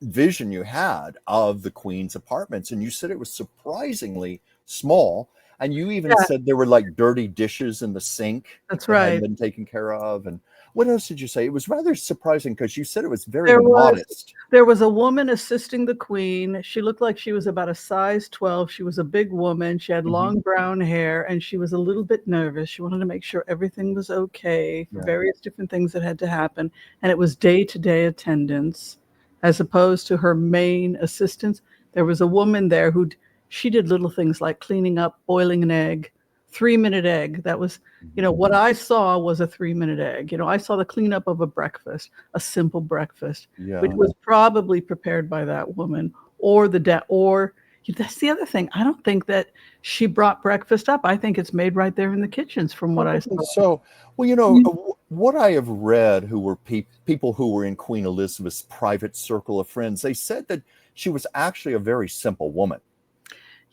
vision you had of the queen's apartments, and you said it was surprisingly small, and you even said there were like dirty dishes in the sink. That's right. Hadn't been taken care of. And what else did you say? It was rather surprising because you said it was very modest. There was a woman assisting the queen. She looked like she was about a size 12. She was a big woman. She had long brown hair, and she was a little bit nervous. She wanted to make sure everything was okay for various different things that had to happen. And it was day-to-day attendance as opposed to her main assistants. There was a woman there she did little things like cleaning up, boiling an egg, 3-minute egg. That was, what I saw was a 3-minute egg. I saw the cleanup of a breakfast, a simple breakfast, which was probably prepared by that woman or that's the other thing. I don't think that she brought breakfast up. I think it's made right there in the kitchens from what I saw. So, well, what I have read who were people who were in Queen Elizabeth's private circle of friends, they said that she was actually a very simple woman.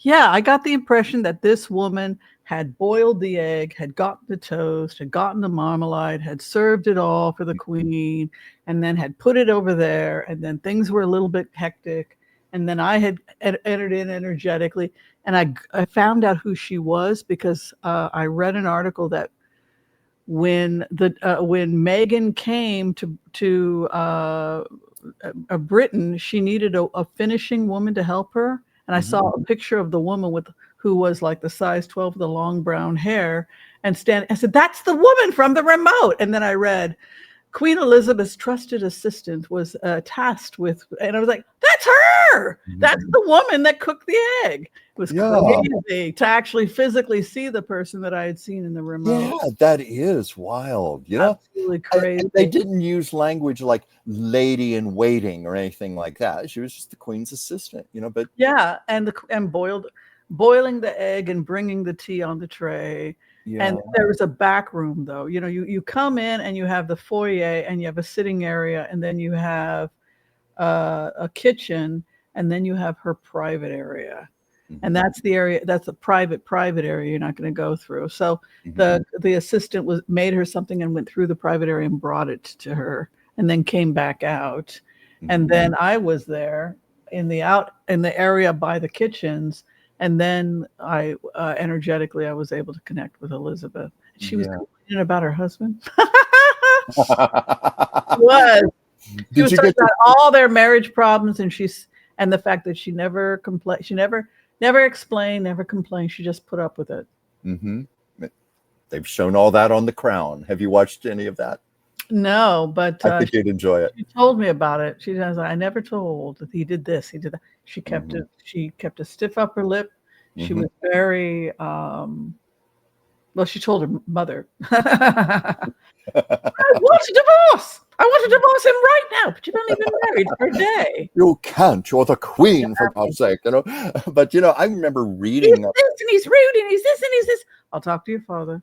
Yeah, I got the impression that this woman had boiled the egg, had gotten the toast, had gotten the marmalade, had served it all for the queen, and then had put it over there. And then things were a little bit hectic. And then I had entered in energetically. And I found out who she was because I read an article that when Meghan came to Britain, she needed a finishing woman to help her. And I saw a picture of the woman who was like the size 12 with the long brown hair and I said, that's the woman from the remote. And then I read Queen Elizabeth's trusted assistant was tasked with, and I was like, that's her. That's the woman that cooked the egg. It was crazy to actually physically see the person that I had seen in the remote. Yeah, that is wild. Absolutely crazy. And they didn't use language like lady in waiting or anything like that. She was just the queen's assistant, but yeah, and boiling the egg and bringing the tea on the tray. Yeah. And there was a back room though. You come in and you have the foyer and you have a sitting area, and then you have a kitchen, and then you have her private area. And that's the area, that's a private area you're not going to go through. So the assistant made her something and went through the private area and brought it to her and then came back out. And then I was there in the area by the kitchens. And then I energetically, I was able to connect with Elizabeth. She was complaining about her husband. She was talking about all their marriage problems, and the fact that she never complained. She never explained, never complained. She just put up with it. They've shown all that on The Crown. Have you watched any of that? No, but I think you'd enjoy it. She told me about it. She says, I never told that he did this, he did that. She kept it. She kept a stiff upper lip. She was very she told her mother, I want a divorce. I want to divorce him right now, but you've only been married for a day. You can't. You're the queen, for God's sake. But I remember reading. He's this and he's rude and he's this and he's this. I'll talk to your father.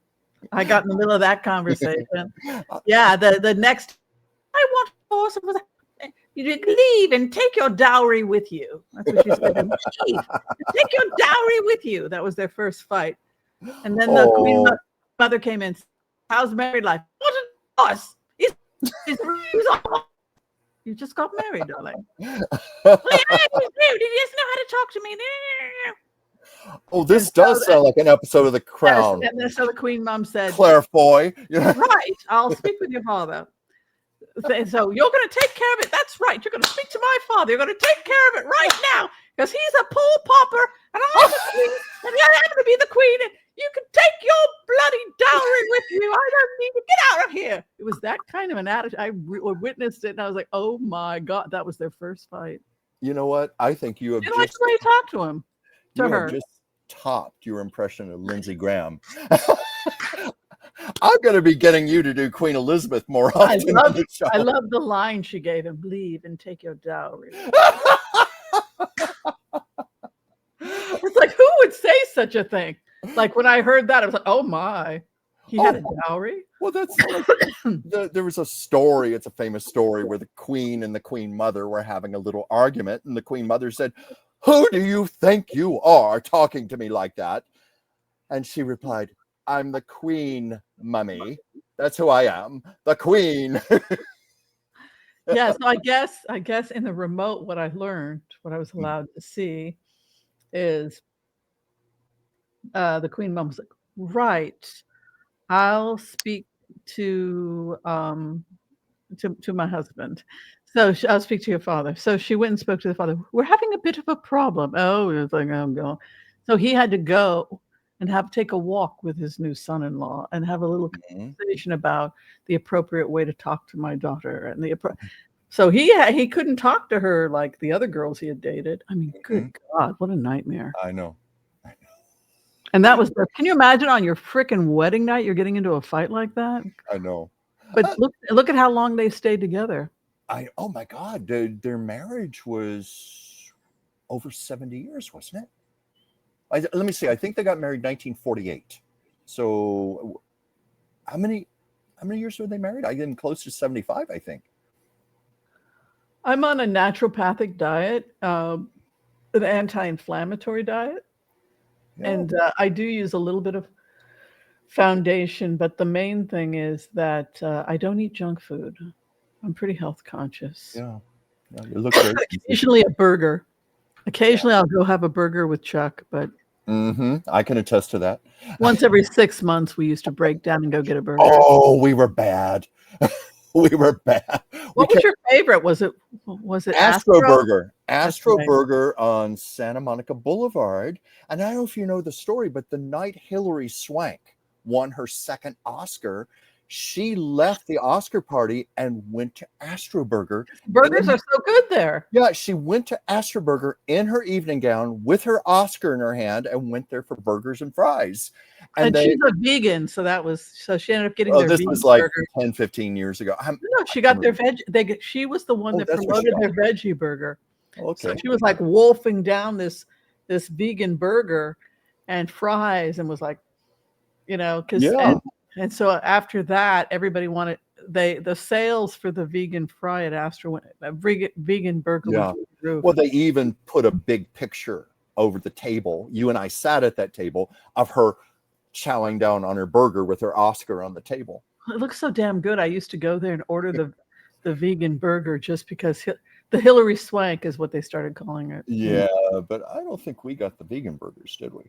I got in the middle of that conversation. Yeah, the next, I want a divorce. You leave and take your dowry with you. That's what she said. Leave. Take your dowry with you. That was their first fight. And then the queen mother came in. How's married life? What a divorce. You just got married, darling. Well, yeah, he's rude. He doesn't know how to talk to me. Oh, this does sound like an episode of The Crown. Yes, and so the queen mom said, Claire Foy. Right, I'll speak with your father. So you're going to take care of it. That's right. You're going to speak to my father. You're going to take care of it right now because he's a pool pauper and I'm the queen and I am to be the queen and you can take your bloody dowry with you. I don't need to get out of here. it was that kind of an attitude. I witnessed it, and I was like, "Oh my god, that was their first fight." You know what? I think you have You like just the way he talked to him, to you her. have just topped your impression of Lindsey Graham. I'm going to be getting you to do Queen Elizabeth more often on the show. I love the line she gave him: "Leave and take your dowry." It's like, who would say such a thing? Like when I heard that, I was like, "Oh my, he had a dowry." Well, that's like, there was a story. It's a famous story where the Queen and the Queen Mother were having a little argument, and the Queen Mother said, "Who do you think you are talking to me like that?" And she replied, "I'm the Queen, Mummy. That's who I am, the Queen." Yeah, so I guess in the remote, what I learned, what I was allowed to see, is the Queen Mom was like, "Right, I'll speak to my husband. So I'll speak to your father." So she went and spoke to the father. "We're having a bit of a problem." Oh, it was like, I'm going. So he had to go and take a walk with his new son-in-law and have a little conversation about the appropriate way to talk to my daughter and so he couldn't talk to her like the other girls he had dated. I mean, good God, what a nightmare. I know. And that was can you imagine on your frickin' wedding night you're getting into a fight like that? I know. But look at how long they stayed together. Oh my God, their marriage was over 70 years, wasn't it? Let me see. I think they got married 1948. So how many years were they married? I getting close to 75, I think. I'm on a naturopathic diet, an anti-inflammatory diet. Yeah. And I do use a little bit of foundation, but the main thing is that I don't eat junk food. I'm pretty health conscious. Yeah. You look great. Occasionally a burger. Occasionally I'll go have a burger with Chuck, but I can attest to that. once every 6 months we used to break down and go get a burger. Oh, we were bad. We were bad. What was your favorite? Was it Astro Burger? That's Astro right. Burger on Santa Monica Boulevard. And I don't know if you know the story, but the night Hilary Swank won her second Oscar, she left the Oscar party and went to Astro Burger. Burgers are so good there. Yeah, she went to Astro Burger in her evening gown with her Oscar in her hand and went there for burgers and fries. And she's a vegan, so she ended up getting their this vegan was like burger. 10, 15 years ago. No, she got their veg. She was the one that that's where she promoted their veggie burger. Okay. So she was like wolfing down this vegan burger and fries, and was like, because and so after that, everybody wanted the sales for the vegan fry at Astro vegan burger. Yeah. Was through the roof. Well, they even put a big picture over the table. You and I sat at that table of her chowing down on her burger with her Oscar on the table. It looks so damn good. I used to go there and order the vegan burger just because the Hilary Swank is what they started calling it. Yeah, but I don't think we got the vegan burgers, did we?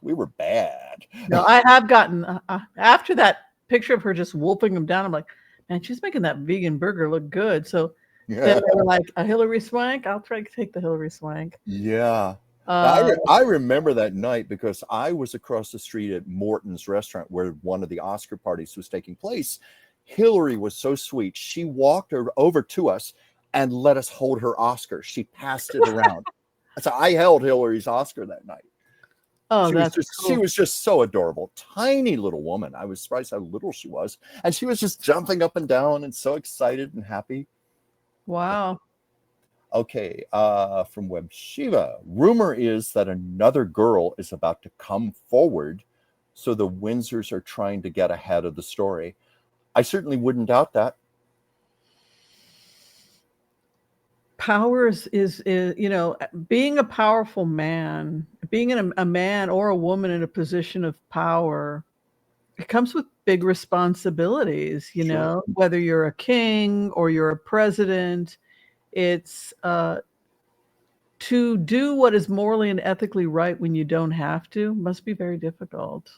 We were bad. No, I have gotten after that picture of her just wolfing them down. I'm like, man, she's making that vegan burger look good. So then they were like, a Hilary Swank. I'll try to take the Hilary Swank. Yeah. I remember that night because I was across the street at Morton's restaurant where one of the Oscar parties was taking place. Hillary was so sweet. She walked over to us and let us hold her Oscar. She passed it around. So I held Hillary's Oscar that night. Oh, She was just so adorable. Tiny little woman. I was surprised how little she was. And she was just jumping up and down and so excited and happy. Wow. Okay, from Web Shiva. Rumor is that another girl is about to come forward, so the Windsors are trying to get ahead of the story. I certainly wouldn't doubt that. Power is being a powerful man, being a man or a woman in a position of power, it comes with big responsibilities, Sure. whether you're a king or you're a president. It's to do what is morally and ethically right when you don't have to must be very difficult.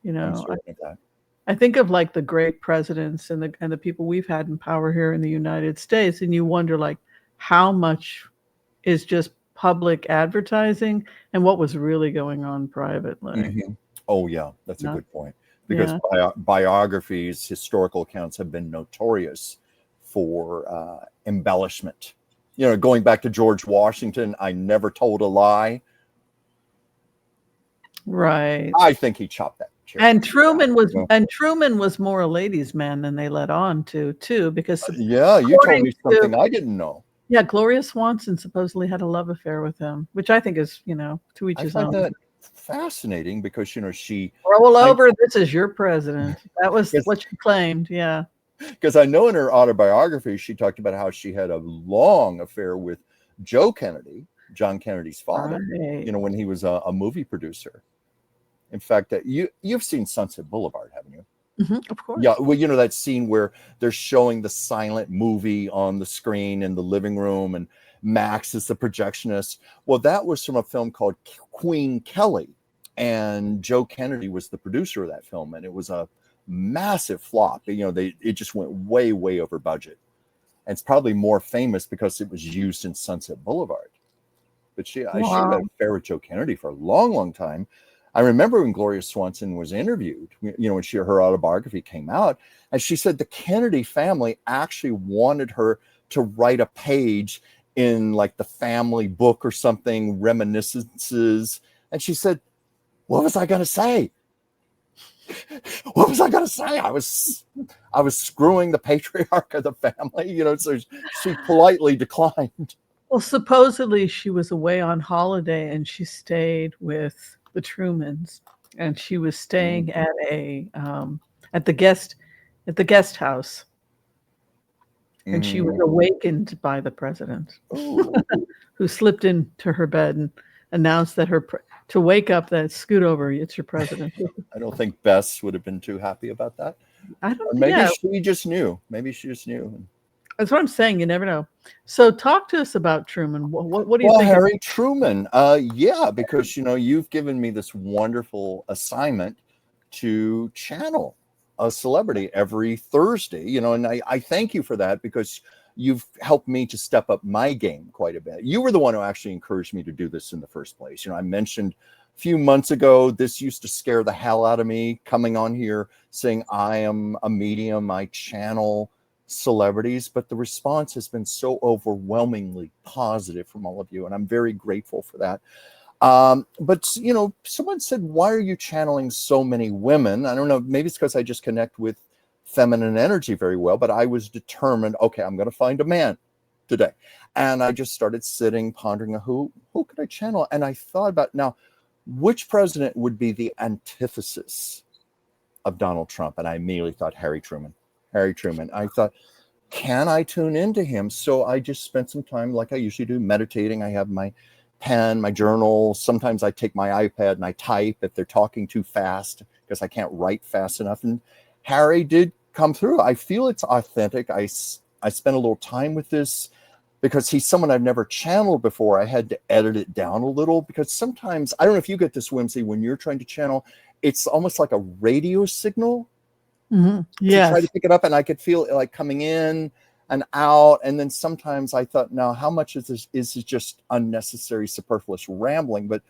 I'm certain of that. I think of like the great presidents and the people we've had in power here in the United States, and you wonder like how much is just public advertising and what was really going on privately. Oh yeah, that's a good point. because Yeah. biographies, historical accounts have been notorious for embellishment. Going back to George Washington, I never told a lie. Right. I think he chopped that chair. And Truman was more a ladies' man than they let on to, too, because Yeah, you told according me something I didn't know. yeah, Gloria Swanson supposedly had a love affair with him, which I think is, to each I his find own. that fascinating because she Roll I over, this is your president. That was because what she claimed. Yeah. I know in her autobiography she talked about how she had a long affair with Joe Kennedy, John Kennedy's father. Right. When he was a movie producer. In fact, that you've seen Sunset Boulevard, haven't you? Of course. Yeah, well, that scene where they're showing the silent movie on the screen in the living room, and Max is the projectionist. Well, that was from a film called Queen Kelly, and Joe Kennedy was the producer of that film, and it was a massive flop. It just went way, way over budget, and it's probably more famous because it was used in Sunset Boulevard. But she had an affair with Joe Kennedy for a long, long time. I remember when Gloria Swanson was interviewed, when her autobiography came out, and she said the Kennedy family actually wanted her to write a page in like the family book or something, reminiscences. And she said, what was I going to say? What was I going to say? I was screwing the patriarch of the family, so she politely declined. Well, supposedly she was away on holiday and she stayed with the Trumans, and she was staying at at the guest house, and she was awakened by the president, who slipped into her bed and announced that to wake up, that scoot over, it's your president. I don't think Bess would have been too happy about that. I don't. Or maybe Yeah, she just knew. Maybe she just knew. that's what I'm saying. You never know. So, talk to us about Truman. What do you think? Harry Truman. Yeah, because you've given me this wonderful assignment to channel a celebrity every Thursday. And I thank you for that because you've helped me to step up my game quite a bit. You were the one who actually encouraged me to do this in the first place. I mentioned a few months ago, this used to scare the hell out of me, coming on here saying I am a medium, I channel celebrities, but the response has been so overwhelmingly positive from all of you, and I'm very grateful for that. But someone said, why are you channeling so many women? I don't know, maybe it's because I just connect with feminine energy very well, but I was determined, okay, I'm going to find a man today. And I just started sitting, pondering who could I channel? And I thought about, now, which president would be the antithesis of Donald Trump? And I immediately thought Harry Truman. I thought, can I tune into him? So I just spent some time, like I usually do, meditating. I have my pen, my journal. Sometimes I take my iPad and I type if they're talking too fast because I can't write fast enough. And Harry did come through. I feel it's authentic. I spent a little time with this because he's someone I've never channeled before. I had to edit it down a little because sometimes, I don't know if you get this, Whimsy, when you're trying to channel, it's almost like a radio signal. Yes. To try to pick it up, and I could feel it like coming in and out. And then sometimes I thought, now how much is this just unnecessary, superfluous rambling? But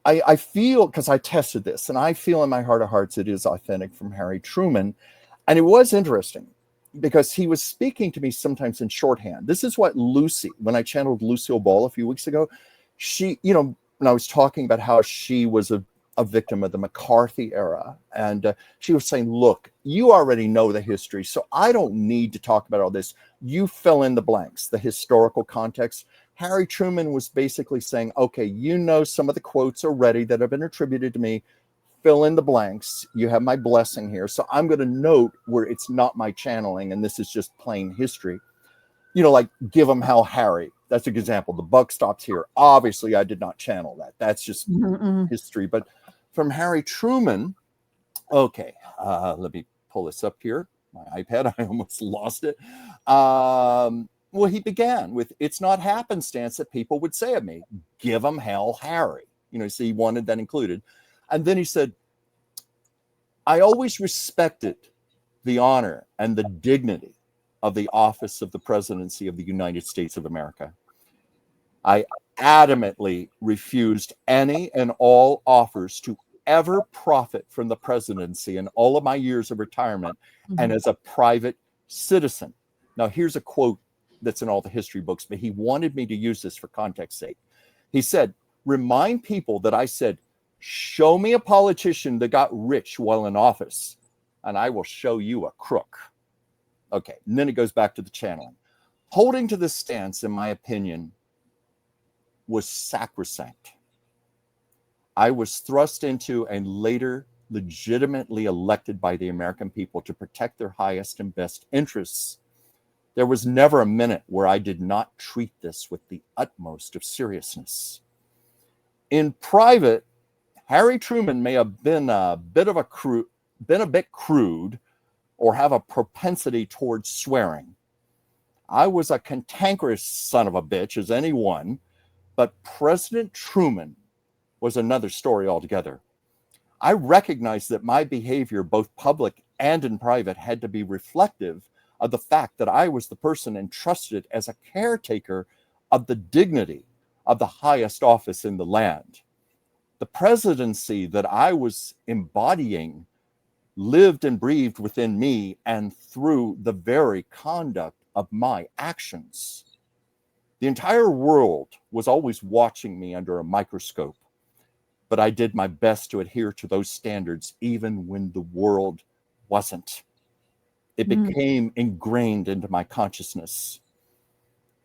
I feel, because I tested this, and I feel in my heart of hearts it is authentic from Harry Truman. And it was interesting because he was speaking to me sometimes in shorthand. This is what Lucy, when I channeled Lucille Ball a few weeks ago, she, when I was talking about how she was a victim of the McCarthy era. And she was saying, look, you already know the history, so I don't need to talk about all this. You fill in the blanks, the historical context. Harry Truman was basically saying, okay, some of the quotes already that have been attributed to me. Fill in the blanks. You have my blessing here. So I'm going to note where it's not my channeling, and this is just plain history. Like give them hell, Harry. That's an example. The buck stops here. Obviously, I did not channel that. That's just history. But from Harry Truman, okay, let me pull this up here. My iPad, I almost lost it. Well, he began with, it's not happenstance that people would say of me. Give them hell, Harry. So he wanted that included. And then he said, I always respected the honor and the dignity of the office of the presidency of the United States of America. I adamantly refused any and all offers to ever profit from the presidency in all of my years of retirement and as a private citizen. Now, here's a quote that's in all the history books, but he wanted me to use this for context's sake. He said, remind people that I said, show me a politician that got rich while in office, and I will show you a crook. Okay, and then it goes back to the channeling. Holding to this stance, in my opinion, was sacrosanct. I was thrust into and later legitimately elected by the American people to protect their highest and best interests. There was never a minute where I did not treat this with the utmost of seriousness. In private, Harry Truman may have been a bit crude or have a propensity towards swearing. I was a cantankerous son of a bitch as anyone, but President Truman was another story altogether. I recognized that my behavior, both public and in private, had to be reflective of the fact that I was the person entrusted as a caretaker of the dignity of the highest office in the land. The presidency that I was embodying lived and breathed within me and through the very conduct of my actions. The entire world was always watching me under a microscope, but I did my best to adhere to those standards even when the world wasn't. It became ingrained into my consciousness.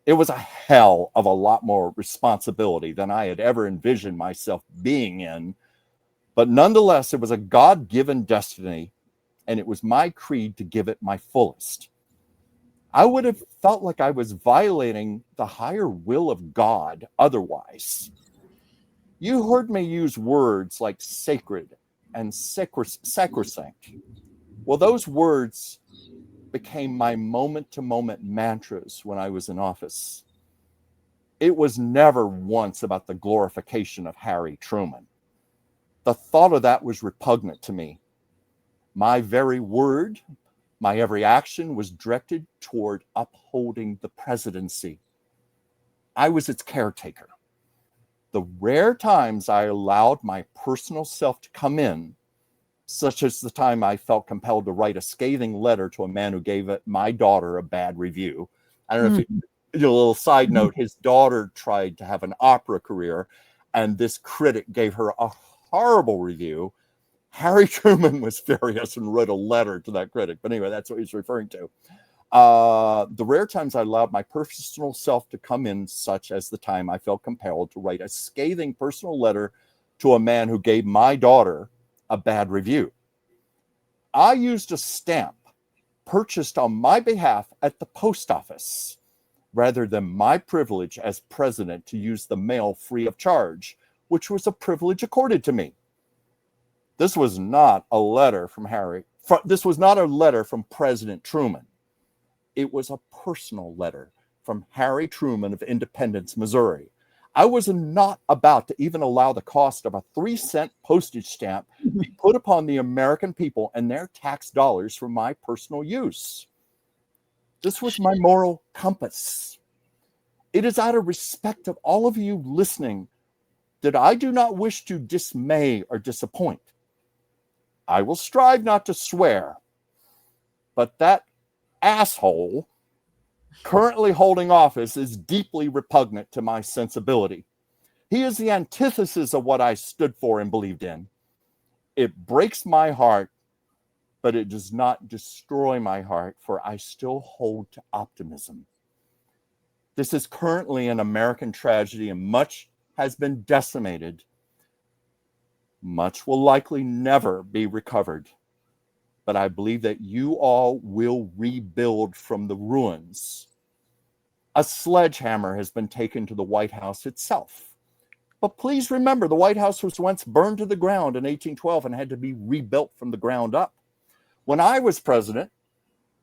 It was a hell of a lot more responsibility than I had ever envisioned myself being in, but nonetheless, it was a God-given destiny, and it was my creed to give it my fullest. I would have felt like I was violating the higher will of God otherwise. You heard me use words like sacred and sacrosanct. Well, those words became my moment-to-moment mantras when I was in office. It was never once about the glorification of Harry Truman. The thought of that was repugnant to me. My very word, my every action was directed toward upholding the presidency. I was its caretaker. The rare times I allowed my personal self to come in, such as the time I felt compelled to write a scathing letter to a man who gave my daughter a bad review. I don't know if a little side note, his daughter tried to have an opera career, and this critic gave her a horrible review. Harry Truman was furious and wrote a letter to that critic. But anyway, that's what he's referring to. The rare times I allowed my personal self to come in, such as the time I felt compelled to write a scathing personal letter to a man who gave my daughter a bad review. I used a stamp purchased on my behalf at the post office rather than my privilege as president to use the mail free of charge, which was a privilege accorded to me. This was not a letter from this was not a letter from President Truman. It was a personal letter from Harry Truman of Independence, Missouri. I was not about to even allow the cost of a 3-cent postage stamp be put upon the American people and their tax dollars for my personal use. This was my moral compass. It is out of respect of all of you listening that I do not wish to dismay or disappoint. I will strive not to swear, but that asshole currently holding office is deeply repugnant to my sensibility. He is the antithesis of what I stood for and believed in. It breaks my heart, but it does not destroy my heart, for I still hold to optimism. This is currently an American tragedy, and much has been decimated. Much will likely never be recovered. But I believe that you all will rebuild from the ruins. A sledgehammer has been taken to the White House itself. But please remember, the White House was once burned to the ground in 1812 and had to be rebuilt from the ground up. When I was president,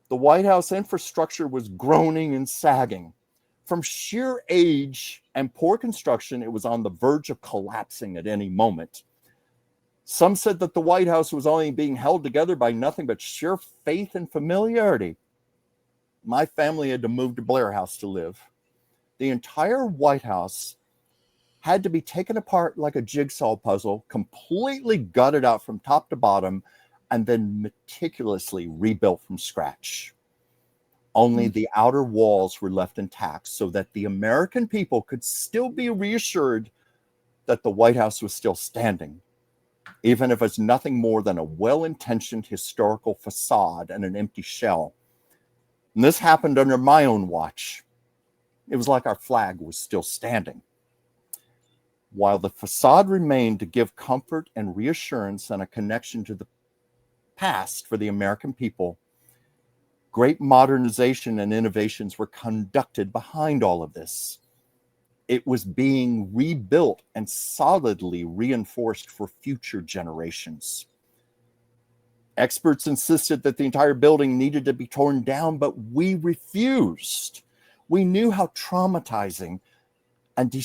the White House infrastructure was groaning and sagging. From sheer age and poor construction, it was on the verge of collapsing at any moment. Some said that the White House was only being held together by nothing but sheer faith and familiarity. My family had to move to Blair House to live. The entire White House had to be taken apart like a jigsaw puzzle, completely gutted out from top to bottom, and then meticulously rebuilt from scratch. Only the outer walls were left intact so that the American people could still be reassured that the White House was still standing, even if it's nothing more than a well-intentioned historical facade and an empty shell. And this happened under my own watch. It was like our flag was still standing. While the facade remained to give comfort and reassurance and a connection to the past for the American people, great modernization and innovations were conducted behind all of this. It was being rebuilt and solidly reinforced for future generations. Experts insisted that the entire building needed to be torn down, but we refused. We knew how traumatizing and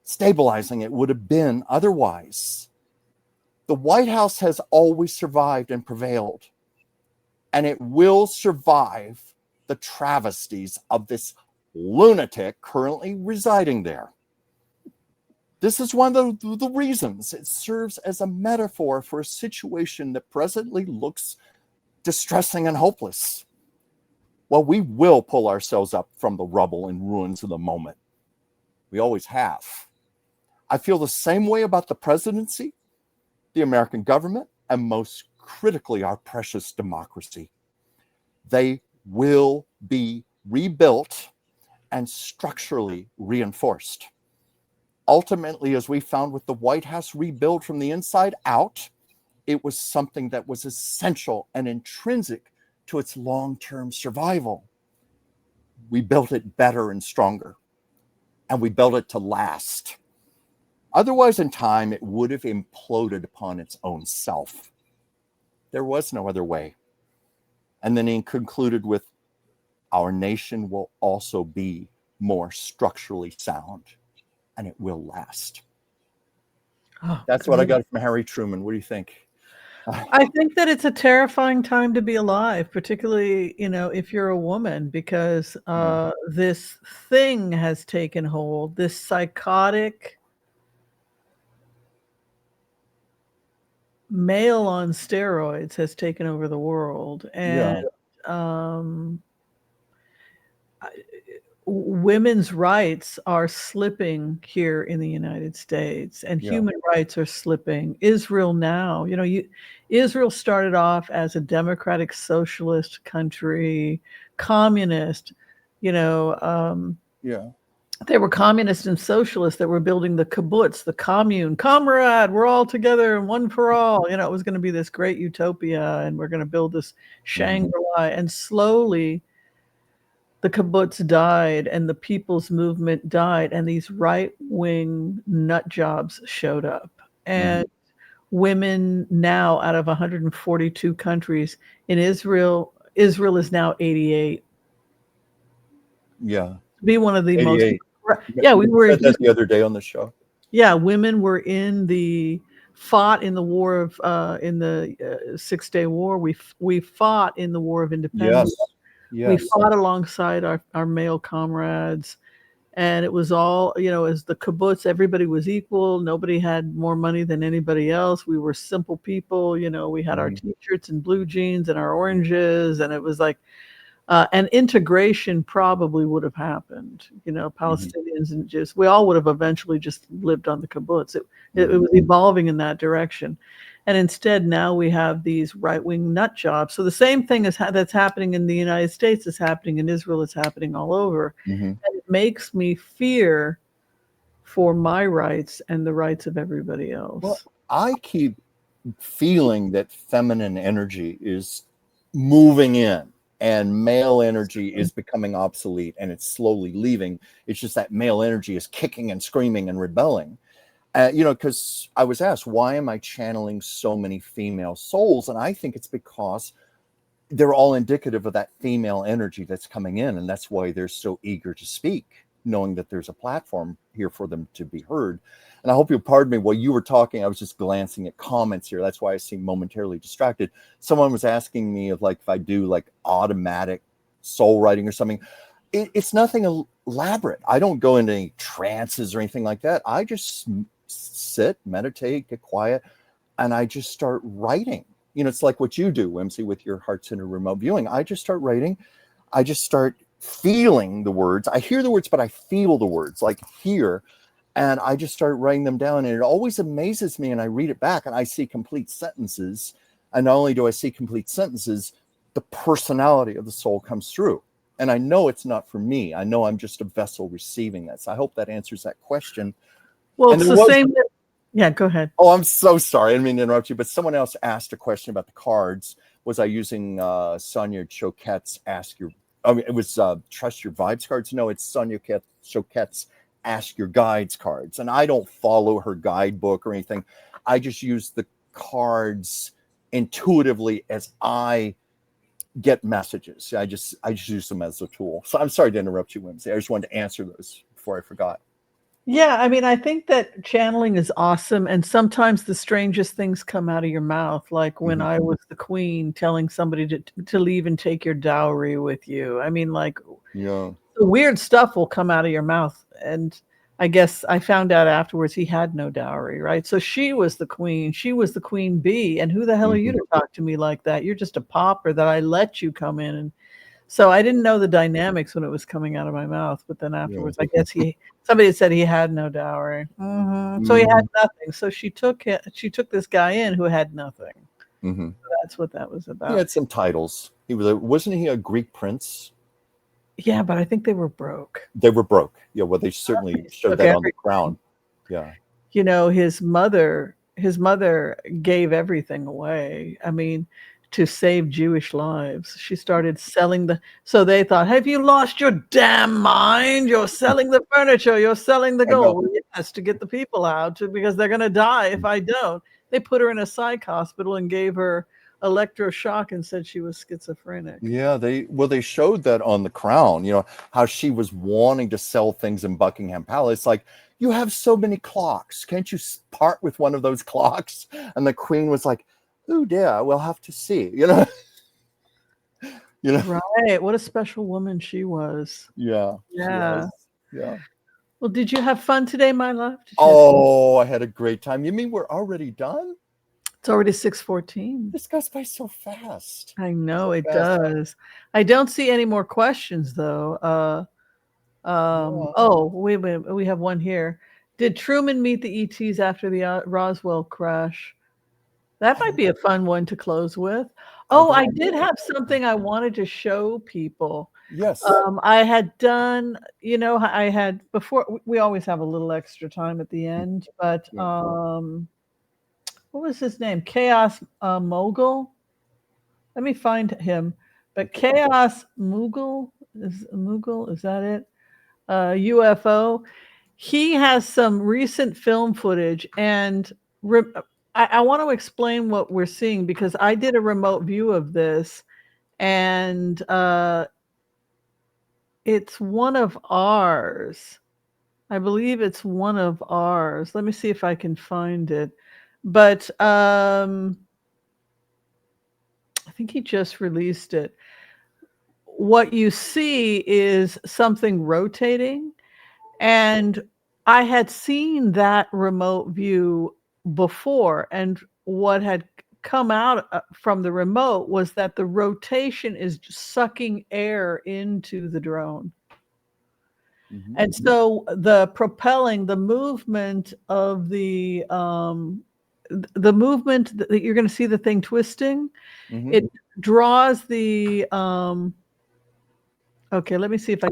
stabilizing it would have been otherwise. The White House has always survived and prevailed, and it will survive the travesties of this lunatic currently residing there. This is one of the reasons it serves as a metaphor for a situation that presently looks distressing and hopeless. Well, we will pull ourselves up from the rubble and ruins of the moment. We always have. I feel the same way about the presidency, the American government, and most critically, our precious democracy. They will be rebuilt and structurally reinforced. Ultimately, as we found with the White House rebuild from the inside out, it was something that was essential and intrinsic to its long-term survival. We built it better and stronger, and we built it to last. Otherwise, in time, it would have imploded upon its own self. There was no other way. And then he concluded with, our nation will also be more structurally sound, and it will last. Oh, That's what I got from Harry Truman. What do you think? I think that it's a terrifying time to be alive, particularly, if you're a woman, because this thing has taken hold, this psychotic male on steroids has taken over the world. And women's rights are slipping here in the United States, and human rights are slipping. Israel now, Israel started off as a democratic socialist country, communist, they were communists and socialists that were building the kibbutz, the commune, comrade, we're all together and one for all. It was going to be this great utopia, and we're going to build this Shangri-La. And slowly the kibbutz died, and the people's movement died, and these right-wing nut jobs showed up. And women now, out of 142 countries in Israel is now 88. Yeah. Be one of the 88. We were said that the other day on the show. Yeah, women were fought in the war of in the 6-Day War. We fought in the War of Independence. Yes. We fought alongside our male comrades, and it was all, as the kibbutz, everybody was equal. Nobody had more money than anybody else. We were simple people. We had our t-shirts and blue jeans and our oranges, and it was like, and integration probably would have happened. Palestinians and Jews, we all would have eventually just lived on the kibbutz. It was evolving in that direction. And instead, now we have these right-wing nut jobs. So the same thing that's happening in the United States is happening in Israel, is happening all over. And it makes me fear for my rights and the rights of everybody else. Well, I keep feeling that feminine energy is moving in, and male energy is becoming obsolete, and it's slowly leaving. It's just that male energy is kicking and screaming and rebelling. Because I was asked, why am I channeling so many female souls? And I think it's because they're all indicative of that female energy that's coming in. And that's why they're so eager to speak, knowing that there's a platform here for them to be heard. And I hope you'll pardon me, while you were talking, I was just glancing at comments here. That's why I seem momentarily distracted. Someone was asking me if I do automatic soul writing or something. it's nothing elaborate. I don't go into any trances or anything like that. I just sit, meditate, get quiet, and I just start writing. It's like what you do, Whimsy, with your Heart Center remote viewing. I just start writing. I just start feeling the words. I hear the words, but I feel the words, like here. And I just start writing them down. And it always amazes me. And I read it back and I see complete sentences. And not only do I see complete sentences, the personality of the soul comes through. And I know it's not for me. I know I'm just a vessel receiving that. So I hope that answers that question. Well, And it's there the was- same. Yeah, go ahead. Oh, I'm so sorry. I didn't mean to interrupt you, but someone else asked a question about the cards. Was I using Sonia Choquette's it was Trust Your Vibes cards? No, it's Sonia Choquette's Ask Your Guides cards. And I don't follow her guidebook or anything. I just use the cards intuitively as I get messages. I just use them as a tool. So I'm sorry to interrupt you, Whimsy. I just wanted to answer those before I forgot. Yeah, I mean, I think that channeling is awesome, and sometimes the strangest things come out of your mouth, like when I was the queen telling somebody to leave and take your dowry with you. I mean, like, Yeah. the weird stuff will come out of your mouth, and I guess I found out afterwards he had no dowry, right? So she was the queen. She was the queen bee, and who the hell are you to talk to me like that? You're just a pauper that I let you come in. And so I didn't know the dynamics when it was coming out of my mouth, but then afterwards, I guess somebody had said he had no dowry, so he had nothing. So she took this guy in who had nothing. So that's what that was about. He had some titles. Wasn't he a Greek prince? Yeah, but I think they were broke. They were broke. Yeah, well, they certainly showed that on the crown. Yeah. His mother gave everything away. I mean, to save Jewish lives. She started selling so they thought, have you lost your damn mind? You're selling the furniture, you're selling the gold. Well, yes, to get the people out because they're going to die if I don't. They put her in a psych hospital and gave her electroshock and said she was schizophrenic. Yeah, they showed that on the crown, how she was wanting to sell things in Buckingham Palace. Like, you have so many clocks. Can't you part with one of those clocks? And the queen was like, oh, yeah, we'll have to see, Right. What a special woman she was. Yeah. Yeah. Yeah. Well, did you have fun today, my love? I had a great time. You mean we're already done? It's already 6:14. This goes by so fast. I know it does. I don't see any more questions though. Oh, wait, we have one here. Did Truman meet the ETs after the Roswell crash? That might be a fun one to close with. Oh, I did have something I wanted to show people. Yes. I had done, I had before. We always have a little extra time at the end, but what was his name? Chaos Mogul. Let me find him. But Chaos Mogul is that it? UFO. He has some recent film footage, and I want to explain what we're seeing because I did a remote view of this, and it's one of ours. I believe it's one of ours. Let me see if I can find it. But I think he just released it. What you see is something rotating, and I had seen that remote view before, and what had come out from the remote was that the rotation is sucking air into the drone. And so the movement of the movement that you're going to see the thing twisting, it draws the okay, let me see if I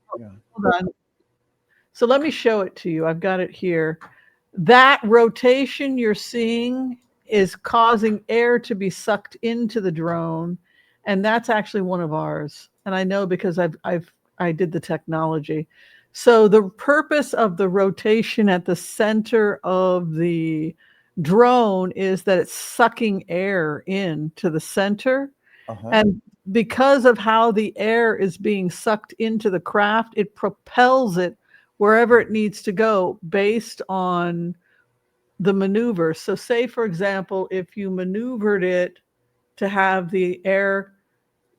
hold on. So let me show it to you. I've got it here. That rotation you're seeing is causing air to be sucked into the drone, and that's actually one of ours. And I know because I did the technology. So the purpose of the rotation at the center of the drone is that it's sucking air into the center. And because of how the air is being sucked into the craft, it propels it wherever it needs to go based on the maneuver. So say, for example, if you maneuvered it to have the air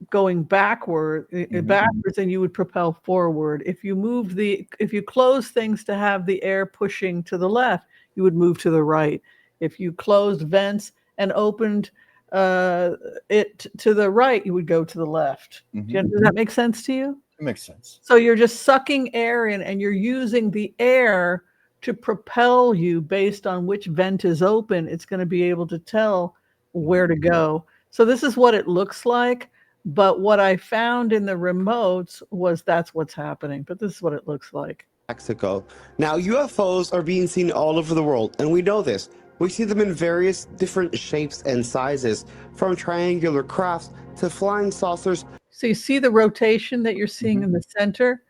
going backwards, then you would propel forward. If you close things to have the air pushing to the left, you would move to the right. If you closed vents and opened it to the right, you would go to the left. Does that make sense to you? It makes sense. So you're just sucking air in, and you're using the air to propel you based on which vent is open. It's going to be able to tell where to go. So this is what it looks like. But what I found in the remotes was that's what's happening. But this is what it looks like. Mexico. Now, UFOs are being seen all over the world, and we know this. We see them in various different shapes and sizes, from triangular crafts to flying saucers. So you see the rotation that you're seeing in the center?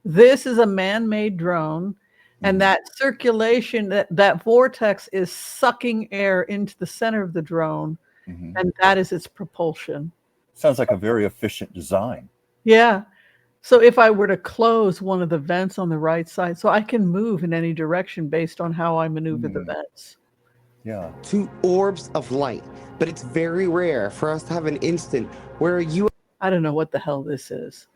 This is a man-made drone, and that circulation, that vortex is sucking air into the center of the drone, and that is its propulsion. Sounds like a very efficient design. Yeah. So if I were to close one of the vents on the right side, so I can move in any direction based on how I maneuver the vents. Yeah. To orbs of light. But it's very rare for us to have an instant where I don't know what the hell this is.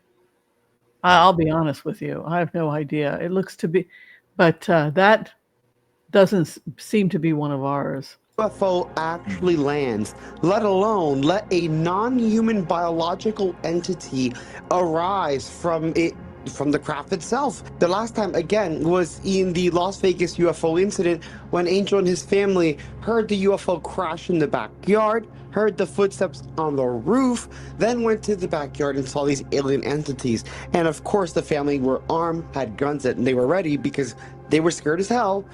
I'll be honest with you. I have no idea. It looks to be, but that doesn't seem to be one of ours. UFO actually lands, let alone let a non-human biological entity arise from the craft itself. The last time, again, was in the Las Vegas UFO incident when Angel and his family heard the UFO crash in the backyard, heard the footsteps on the roof, then went to the backyard and saw these alien entities. And of course, the family were armed, had guns, and they were ready because they were scared as hell.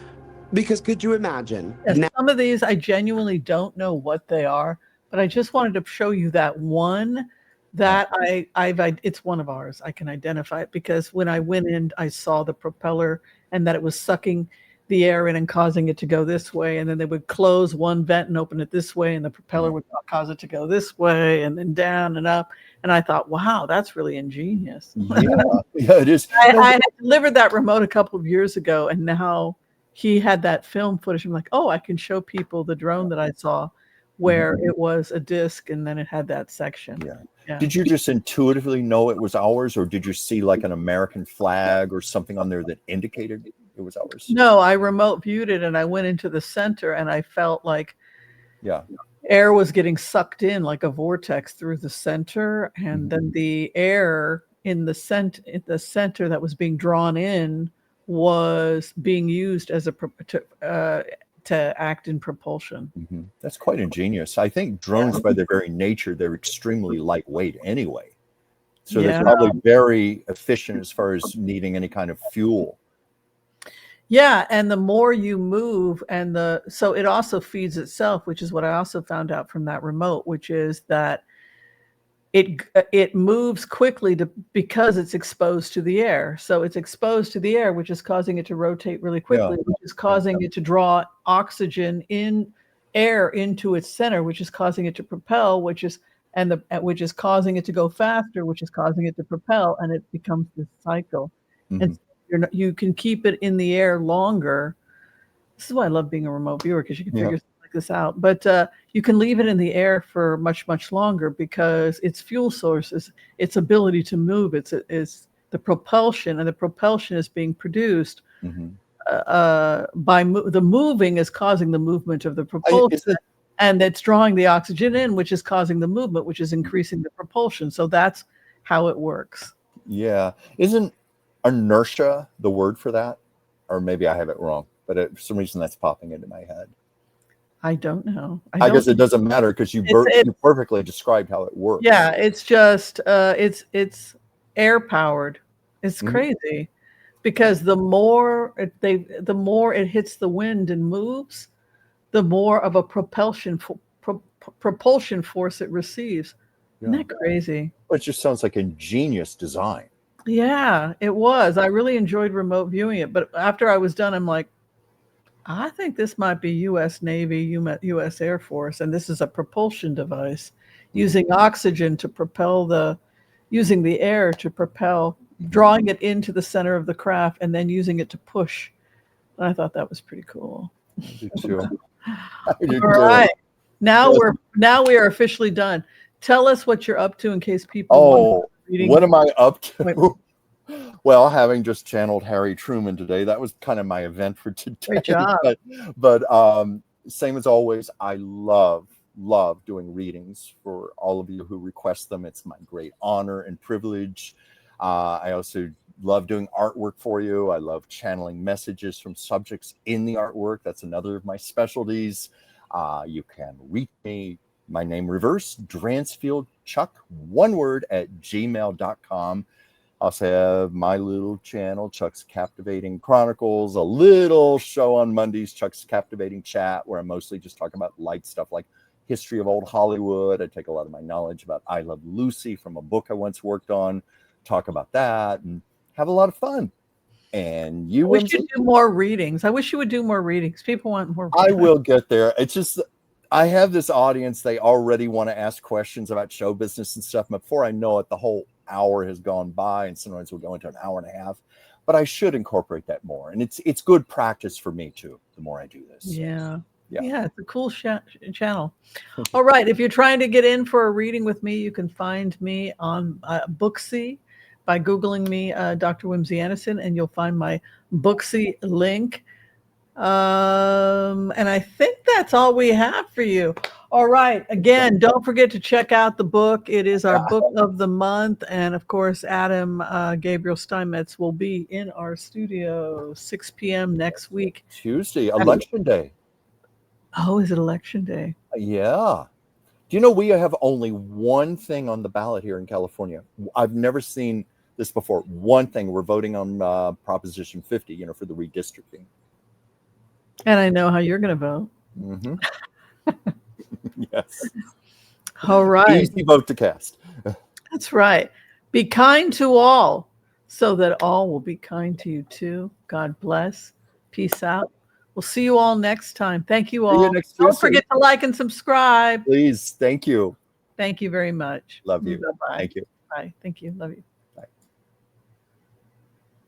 Because could you imagine? Yes, some of these I genuinely don't know what they are, but I just wanted to show you that one that it's one of ours. I can identify it because when I went in, I saw the propeller and that it was sucking the air in and causing it to go this way. And then they would close one vent and open it this way, and the propeller would cause it to go this way and then down and up. And I thought, wow, that's really ingenious. Yeah, it is. I had delivered that remote a couple of years ago, and now he had that film footage. I'm like, oh, I can show people the drone that I saw where it was a disc and then it had that section. Yeah. Did you just intuitively know it was ours, or did you see like an American flag or something on there that indicated it was ours? No, I remote viewed it and I went into the center and I felt like air was getting sucked in like a vortex through the center. And then the air in the center that was being drawn in was being used as to act in propulsion. That's quite ingenious. I think drones, by their very nature, they're extremely lightweight anyway. So they're probably very efficient as far as needing any kind of fuel. Yeah, and the more you move, so it also feeds itself, which is what I also found out from that remote, which is that it moves quickly because it's exposed to the air. So it's exposed to the air, which is causing it to rotate really quickly, which is causing it to draw oxygen air into its center, which is causing it to propel, which is causing it to go faster, which is causing it to propel, and it becomes this cycle. And you can keep it in the air longer. This is why I love being a remote viewer, because you can figure this out, but you can leave it in the air for much by because its fuel source is its ability to move. It's the propulsion, and the propulsion is being produced by the moving is causing the movement of the propulsion, and it's drawing the oxygen in, which is causing the movement, which is increasing the propulsion. So that's how it works. Yeah, isn't inertia the word for that? Or maybe I have it wrong, but for some reason that's popping into my head. I don't know. I guess it doesn't matter because you perfectly described how it works. Yeah, it's just it's air powered. It's crazy because the more it hits the wind and moves, the more of a propulsion force it receives. Isn't that crazy? Well, it just sounds like ingenious design. Yeah, it was. I really enjoyed remote viewing it, but after I was done, I'm like, I think this might be U.S. Navy, U.S. Air Force, and this is a propulsion device using oxygen to propel using the air to propel, drawing it into the center of the craft, and then using it to push. And I thought that was pretty cool. I do too. All right, now we are officially done. Tell us what you're up to in case people want Oh, reading. what am I up to? Wait. Well, having just channeled Harry Truman today, that was kind of my event for today. Great job. But same as always, I love doing readings for all of you who request them. It's my great honor and privilege. I also love doing artwork for you. I love channeling messages from subjects in the artwork. That's another of my specialties. You can reach me. My name reverse, Dransfield Chuck, one word, at gmail.com. I also have my little channel, Chuck's Captivating Chronicles, a little show on Mondays, Chuck's Captivating Chat, where I mostly just talk about light stuff like history of old Hollywood. I take a lot of my knowledge about I Love Lucy from a book I once worked on, talk about that, and have a lot of fun. And you, I wish Whimsy? you'd do more readings. I wish you would do more readings. People want more. I will get there. It's just I have this audience. They already want to ask questions about show business and stuff. Before I know it, the whole hour has gone by, and sometimes we'll go into an hour and a half. But I should incorporate that more, and it's good practice for me too. The more I do this, Yeah. Yeah. Yeah, it's a cool channel. All right, if you're trying to get in for a reading with me, you can find me on Booksy by Googling me, Dr. Whimsy Anderson, and you'll find my Booksy link. And I think that's all we have for you. All right. Again, don't forget to check out the book. It is our book of the month. And of course, Adam Gabriel Steinmetz will be in our studio 6 p.m. next week. Tuesday, election day. Oh, is it election day? Yeah. Do you know we have only one thing on the ballot here in California? I've never seen this before. One thing. We're voting on Proposition 50, for the redistricting. And I know how you're going to vote. Mm-hmm. Yes. All right. Easy vote to cast. That's right. Be kind to all so that all will be kind to you too. God bless. Peace out. We'll see you all next time. Thank you all. next Don't Tuesday. forget to like and subscribe. Please. Thank you. Thank you very much. Love you. Bye-bye. Thank you. Bye. Thank you. Love you.